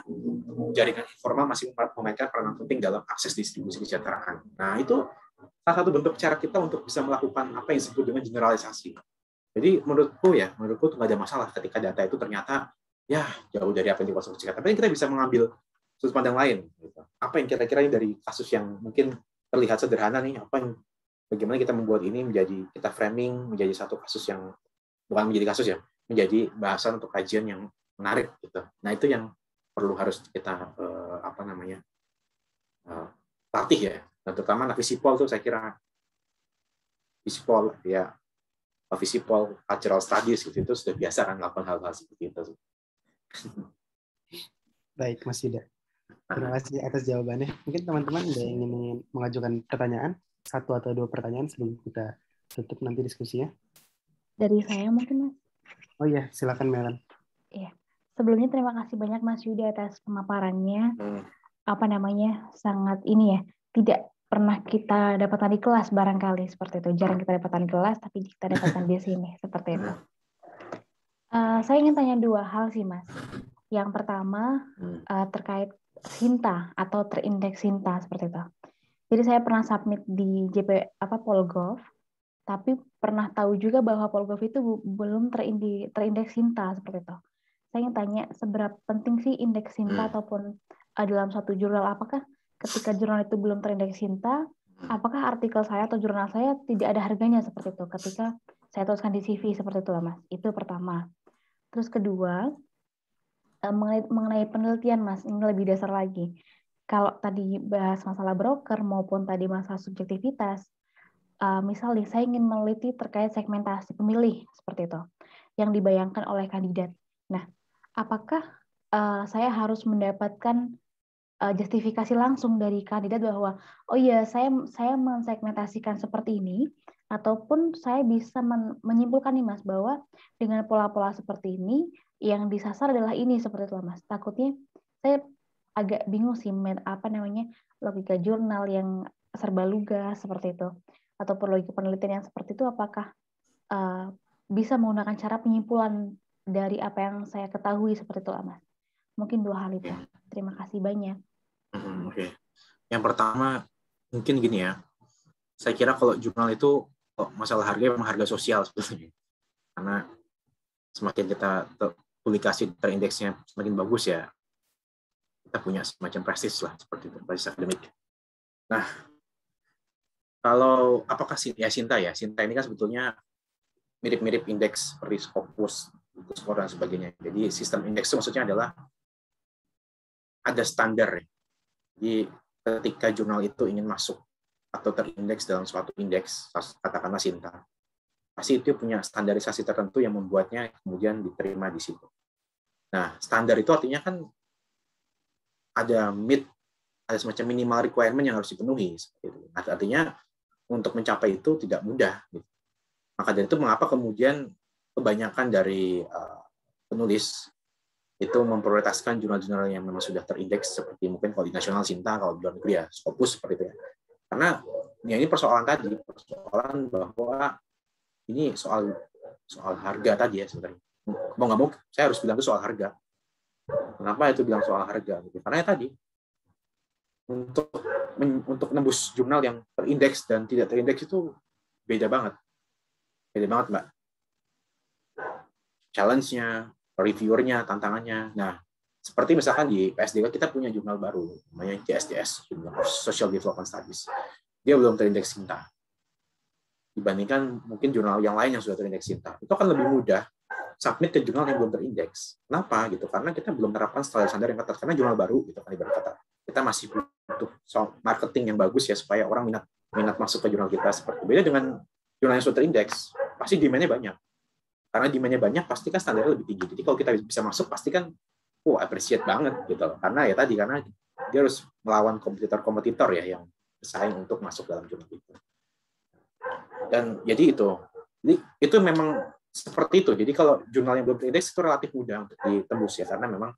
jaringan informal masih memainkan peranan penting dalam akses distribusi kesejahteraan. Nah, itu salah satu bentuk cara kita untuk bisa melakukan apa yang disebut dengan generalisasi. Jadi menurutku itu nggak ada masalah ketika data itu ternyata ya jauh dari apa yang dikonstruksikan. Tapi kita bisa mengambil sudut pandang lain. Gitu. Apa yang kira-kira ini dari kasus yang mungkin terlihat sederhana nih, bagaimana kita membuat ini menjadi, kita framing menjadi satu kasus yang bukan menjadi kasus ya, menjadi bahasan untuk kajian yang menarik gitu. Nah, itu yang harus kita latih ya. Dan terutama Visipol itu saya kira Visipol ya, Visipol Cultural Studies gitu, itu sudah biasa kan melakukan hal-hal seperti itu. Baik, Mas Yuda. Terima kasih atas jawabannya. Mungkin teman-teman ada yang ingin mengajukan pertanyaan, 1 atau 2 pertanyaan sebelum kita tutup nanti diskusinya. Dari saya mungkin, Mas. Oh iya, silakan Melan. Iya. Sebelumnya terima kasih banyak Mas Yuda atas pemaparannya. Sangat ini ya, tidak pernah kita dapatkan di kelas barangkali seperti itu. Jarang kita dapatkan di kelas, tapi kita dapatkan di sini seperti itu. Saya ingin tanya 2 hal sih, Mas. Yang pertama terkait Sinta atau terindeks Sinta seperti itu. Jadi saya pernah submit di Polgov, tapi pernah tahu juga bahwa Polgov itu belum terindeks Sinta seperti itu. Saya ingin tanya, seberapa penting sih indeks Sinta ataupun dalam suatu jurnal, apakah ketika jurnal itu belum terindeks Sinta, apakah artikel saya atau jurnal saya tidak ada harganya seperti itu ketika saya tuliskan di CV seperti itu, Mas. Itu pertama. Terus kedua, mengenai penelitian, Mas, ini lebih dasar lagi. Kalau tadi bahas masalah broker maupun tadi masalah subjektivitas, misalnya saya ingin meneliti terkait segmentasi pemilih seperti itu yang dibayangkan oleh kandidat. Nah, apakah saya harus mendapatkan justifikasi langsung dari kandidat bahwa oh iya saya mensegmentasikan seperti ini, ataupun saya bisa menyimpulkan nih Mas bahwa dengan pola-pola seperti ini yang disasar adalah ini, seperti itu Mas. Takutnya saya agak bingung sih logika jurnal yang serba lugas seperti itu, ataupun logika penelitian yang seperti itu, apakah bisa menggunakan cara penyimpulan dari apa yang saya ketahui, seperti itu Mas. Mungkin 2 hal itu. Terima kasih banyak. Oke. Yang pertama mungkin gini ya. Saya kira kalau jurnal itu masalah harga memang harga sosial sebetulnya. Karena semakin kita publikasi terindeksnya semakin bagus ya, kita punya semacam prestis lah, seperti itu, prestis akademik. Nah, kalau apakah Sinta ya? Sinta ini kan sebetulnya mirip-mirip indeks seperti Scopus, skor dan sebagainya. Jadi sistem indeks itu maksudnya adalah ada standar. Jadi ketika jurnal itu ingin masuk atau terindeks dalam suatu indeks, katakanlah Sinta, pasti itu punya standarisasi tertentu yang membuatnya kemudian diterima di situ. Nah, standar itu artinya kan ada semacam minimal requirement yang harus dipenuhi. Nah, artinya untuk mencapai itu tidak mudah. Maka dari itu mengapa kemudian kebanyakan dari penulis itu memprioritaskan jurnal-jurnal yang memang sudah terindeks, seperti mungkin kalau di nasional Sinta, kalau di luar negeri ya Scopus, seperti itu ya. Karena ya ini persoalan bahwa ini soal harga tadi ya sebenarnya. Mau nggak mau saya harus bilang itu soal harga. Kenapa itu bilang soal harga? Karena ya tadi untuk nembus jurnal yang terindeks dan tidak terindeks itu beda banget Mbak. Challenge-nya, reviewernya, tantangannya. Nah, seperti misalkan di PSDK kita punya jurnal baru, namanya JSDS, Journal of Social Development Studies. Dia belum terindeks Sinta. Dibandingkan mungkin jurnal yang lain yang sudah terindeks Sinta. Itu akan lebih mudah submit ke jurnal yang belum terindeks. Kenapa? Gitu. Karena kita belum menerapkan standar yang ketat. Karena jurnal baru, gitu kan ibarat kata. Kita masih butuh marketing yang bagus ya supaya orang minat masuk ke jurnal kita. Seperti beda dengan jurnal yang sudah terindeks, pasti demand-nya banyak. Karena demand-nya banyak, pasti kan standarnya lebih tinggi. Jadi kalau kita bisa masuk, pasti kan, appreciate banget gitu. Karena ya tadi, karena dia harus melawan kompetitor ya yang bersaing untuk masuk dalam jurnal itu. Dan jadi itu memang seperti itu. Jadi kalau jurnal yang belum terindeks itu relatif mudah untuk ditembus ya, karena memang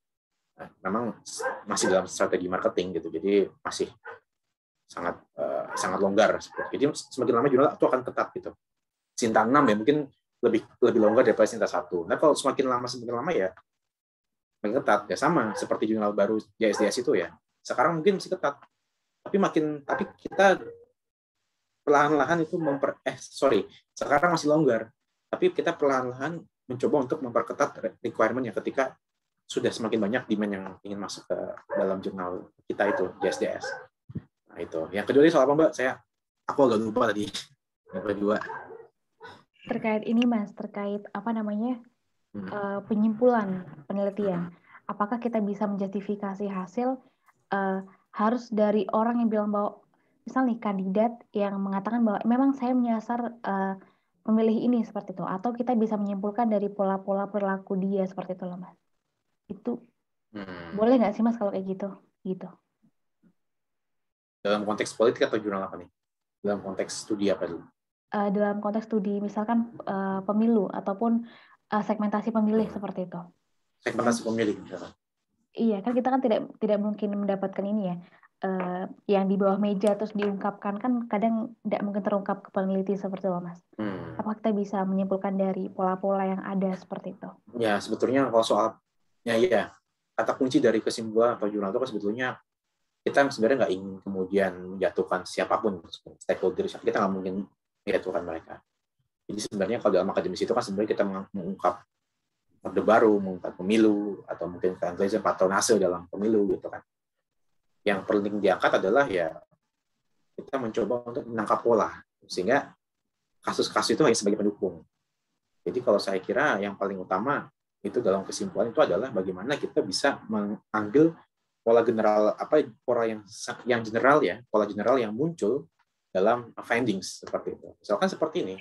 masih dalam strategi marketing gitu. Jadi masih sangat longgar. Jadi semakin lama jurnal itu akan ketat gitu. Sinta 6 ya mungkin lebih longgar daripada Sinta 1. Nah kalau semakin lama ya makin ketat ya, sama seperti jurnal baru JSDS itu ya. Sekarang mungkin masih ketat. Tapi kita perlahan-lahan itu sekarang masih longgar. Tapi kita perlahan-lahan mencoba untuk memperketat requirement-nya ketika sudah semakin banyak demand yang ingin masuk ke dalam jurnal kita itu, JSDS. Nah itu. Yang kedua ini soal apa Mbak? Aku agak lupa tadi. Yang kedua. Terkait ini Mas, terkait penyimpulan penelitian. Apakah kita bisa menjustifikasi hasil harus dari orang yang bilang bahwa misal nih kandidat yang mengatakan bahwa memang saya menyasar pemilih ini seperti itu, atau kita bisa menyimpulkan dari pola-pola perilaku dia seperti itu loh Mas. Itu boleh nggak sih Mas kalau kayak gitu? Dalam konteks politik atau jurnal apa nih? Dalam konteks studi apa dulu? Dalam konteks studi misalkan pemilu ataupun segmentasi pemilih seperti itu. Segmentasi pemilih misalkan. Iya, kan kita kan tidak mungkin mendapatkan ini ya, yang di bawah meja terus diungkapkan, kan kadang tidak mungkin terungkap ke peneliti seperti itu, Mas. Apa kita bisa menyimpulkan dari pola-pola yang ada seperti itu? Ya, sebetulnya kalau soalnya ya, kata kunci dari kesimpulan atau jurnal itu kan sebetulnya kita sebenarnya nggak ingin kemudian menjatuhkan siapapun stakeholder, kita nggak mungkin menjatuhkan mereka. Jadi sebenarnya kalau dalam akademis itu kan sebenarnya kita mengungkap orde baru, mengungkap pemilu, atau mungkin patronase dalam pemilu gitu kan. Yang penting diangkat adalah ya kita mencoba untuk menangkap pola, sehingga kasus-kasus itu hanya sebagai pendukung. Jadi kalau saya kira yang paling utama itu dalam kesimpulan itu adalah bagaimana kita bisa mengambil pola general, pola yang general ya, pola general yang muncul dalam findings seperti itu. Misalkan seperti ini,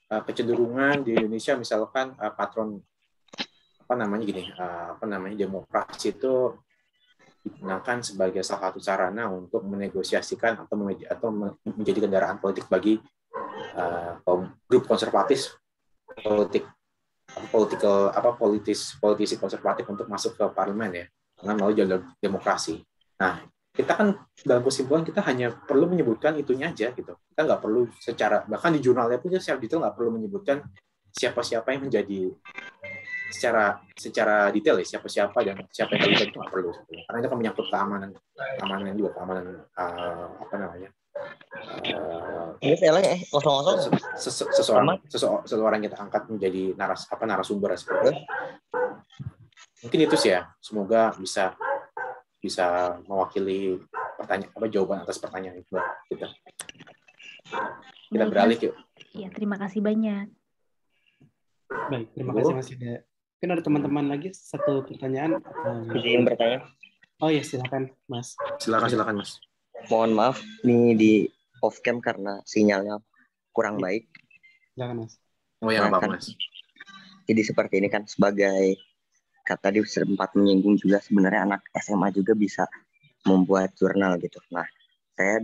kecenderungan di Indonesia misalkan patron demokrasi itu digunakan sebagai salah satu sarana untuk menegosiasikan atau menjadi kendaraan politik bagi grup konservatif politisi konservatif untuk masuk ke parlemen ya, karena melalui jalur demokrasi. Nah, kita kan dalam kesimpulan kita hanya perlu menyebutkan itunya aja gitu. Kita nggak perlu bahkan di jurnalnya pun secara detail nggak perlu menyebutkan siapa-siapa yang menjadi secara detail ya, siapa-siapa dan siapa yang terlibat itu nggak perlu sebetulnya. Karena itu kan menyangkut keamanan ini filenya kosong-kosong. Seseorang kita angkat menjadi narasumber seperti itu. Mungkin itu sih ya. Semoga bisa mewakili jawaban atas pertanyaan itu kita. Kita beralih yuk. Ya, terima kasih banyak. Baik, terima kasih Mas Yuda. Mungkin ada teman-teman lagi satu pertanyaan. Izin bertanya. Oh ya, silakan Mas. Silakan Mas. Mohon maaf, ini di off cam karena sinyalnya kurang baik. Silakan Mas. Oh ya, apa-apa Mas. Jadi seperti ini kan sebagai tadi sempat menyinggung juga sebenarnya anak SMA juga bisa membuat jurnal gitu. Nah, saya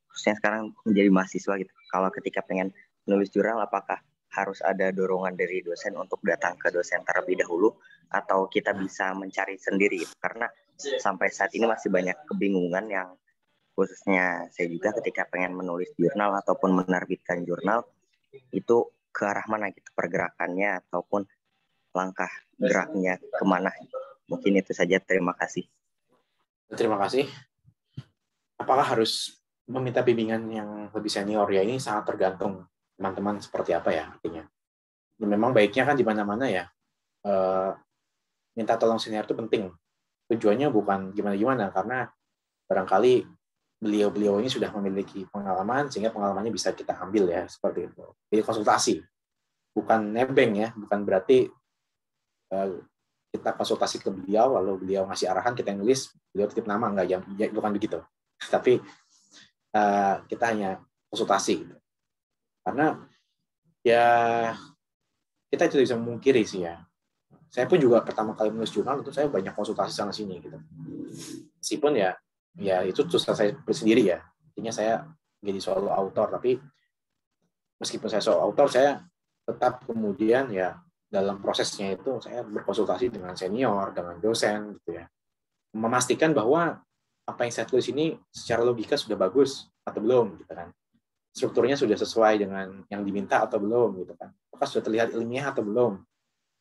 khususnya sekarang menjadi mahasiswa gitu. Kalau ketika pengen menulis jurnal, apakah harus ada dorongan dari dosen untuk datang ke dosen terlebih dahulu, atau kita bisa mencari sendiri gitu? Karena sampai saat ini masih banyak kebingungan yang khususnya saya juga ketika pengen menulis jurnal ataupun menerbitkan jurnal, itu ke arah mana gitu pergerakannya ataupun langkah geraknya kemana. Mungkin itu saja, terima kasih. Terima kasih. Apakah harus meminta bimbingan yang lebih senior ya, ini sangat tergantung teman-teman seperti apa ya artinya. Memang baiknya kan di mana-mana ya, minta tolong senior itu penting. Tujuannya bukan gimana-gimana, karena barangkali beliau-beliau ini sudah memiliki pengalaman sehingga pengalamannya bisa kita ambil ya, seperti itu. Jadi konsultasi, bukan nebeng ya, bukan berarti kita konsultasi ke beliau lalu beliau ngasih arahan, kita yang nulis, beliau titip nama, enggak ya, bukan begitu. Tapi kita hanya konsultasi gitu. Karena ya kita tidak bisa memungkiri sih ya. Saya pun juga pertama kali menulis jurnal itu saya banyak konsultasi sana sini gitu. Meskipun ya itu susah saya sendiri ya. Artinya saya jadi solo author, tapi meskipun saya solo author, saya tetap kemudian ya dalam prosesnya itu saya berkonsultasi dengan senior, dengan dosen gitu ya. Memastikan bahwa apa yang saya tulis ini secara logika sudah bagus atau belum gitu kan. Strukturnya sudah sesuai dengan yang diminta atau belum gitu kan. Apakah sudah terlihat ilmiah atau belum?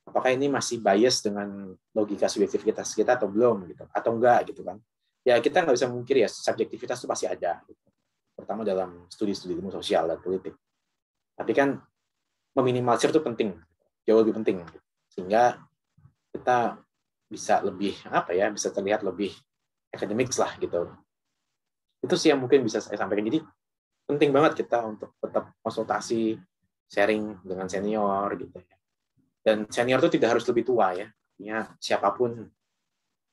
Apakah ini masih bias dengan logika subjektivitas kita atau belum gitu, atau enggak gitu kan. Ya kita nggak bisa mungkir ya, subjektivitas itu pasti ada gitu. Terutama dalam studi-studi ilmu sosial dan politik. Tapi kan meminimalisir itu penting, jauh lebih penting gitu. Sehingga kita bisa lebih bisa terlihat lebih akademik lah gitu. Itu sih yang mungkin bisa saya sampaikan. Jadi penting banget kita untuk tetap konsultasi, sharing dengan senior gitu ya. Dan senior itu tidak harus lebih tua ya. Artinya siapapun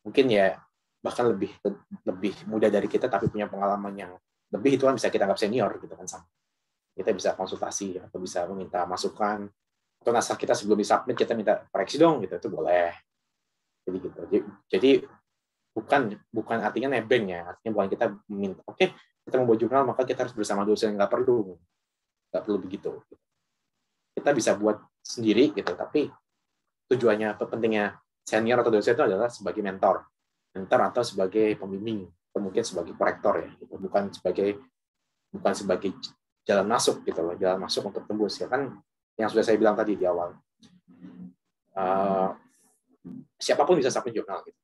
mungkin ya bahkan lebih muda dari kita tapi punya pengalaman yang lebih, itu kan bisa kita anggap senior gitu kan sama. Kita bisa konsultasi atau bisa meminta masukan atau naskah kita sebelum disubmit kita minta koreksi dong gitu, itu boleh. Jadi gitu. Jadi bukan artinya nebeng ya, artinya bukan kita minta kita mau buat jurnal maka kita harus bersama dosen, nggak perlu begitu. Kita bisa buat sendiri gitu, tapi tujuannya pentingnya senior atau dosen itu adalah sebagai mentor atau sebagai pembimbing atau mungkin sebagai korektor ya, gitu. bukan sebagai jalan masuk gitu loh, jalan masuk untuk tembus ya kan, yang sudah saya bilang tadi di awal. Siapapun bisa submit jurnal gitu.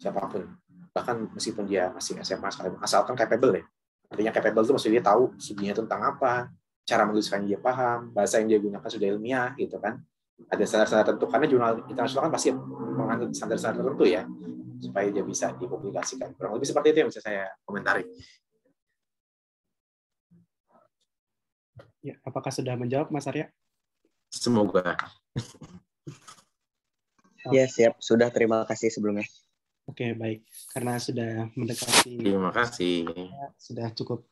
Siapapun, bahkan meskipun dia masih SMA asalkan capable ya. Artinya capable itu maksudnya dia tahu studinya tentang apa, cara menuliskan dia paham, bahasa yang dia gunakan sudah ilmiah gitu kan. Ada standar-standar tertentu, karena jurnal internasional kan pasti mengandung standar-standar tertentu ya, supaya dia bisa dipublikasikan. Kurang lebih seperti itu yang bisa saya komentari. Ya, apakah sudah menjawab Mas Arya? Semoga. Ya siap, sudah, terima kasih sebelumnya. Oke, baik. Karena sudah mendekati. Terima kasih. Sudah cukup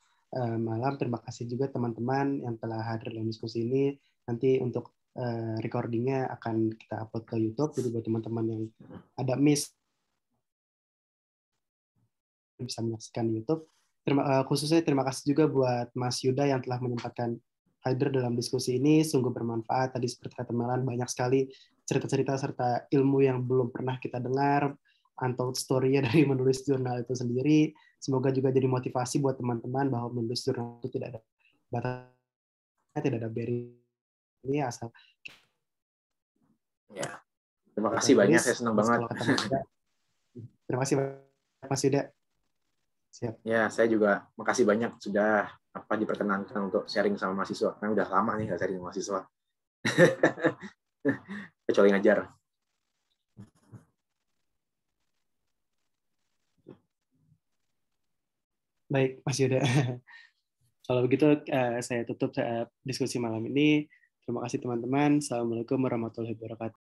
malam. Terima kasih juga teman-teman yang telah hadir dalam diskusi ini. Nanti untuk recordingnya akan kita upload ke YouTube. Jadi buat teman-teman yang ada miss bisa menyaksikan di YouTube. Khususnya terima kasih juga buat Mas Yuda yang telah menyempatkan hadir dalam diskusi ini, sungguh bermanfaat. Tadi seperti kata Melan, banyak sekali cerita-cerita serta ilmu yang belum pernah kita dengar, untold story-nya dari menulis jurnal itu sendiri. Semoga juga jadi motivasi buat teman-teman bahwa menulis jurnal itu tidak ada batasnya, tidak ada barrier. Ini asal. Ya, terima kasih banyak, saya senang banget. Terima kasih Mas Yuda. Siap. Ya, saya juga makasih banyak sudah diperkenankan untuk sharing sama mahasiswa. Karena udah lama nih nggak sharing sama mahasiswa. Kecuali ngajar. Baik, Mas Yuda. Kalau begitu, saya tutup diskusi malam ini. Terima kasih teman-teman. Assalamualaikum warahmatullahi wabarakatuh.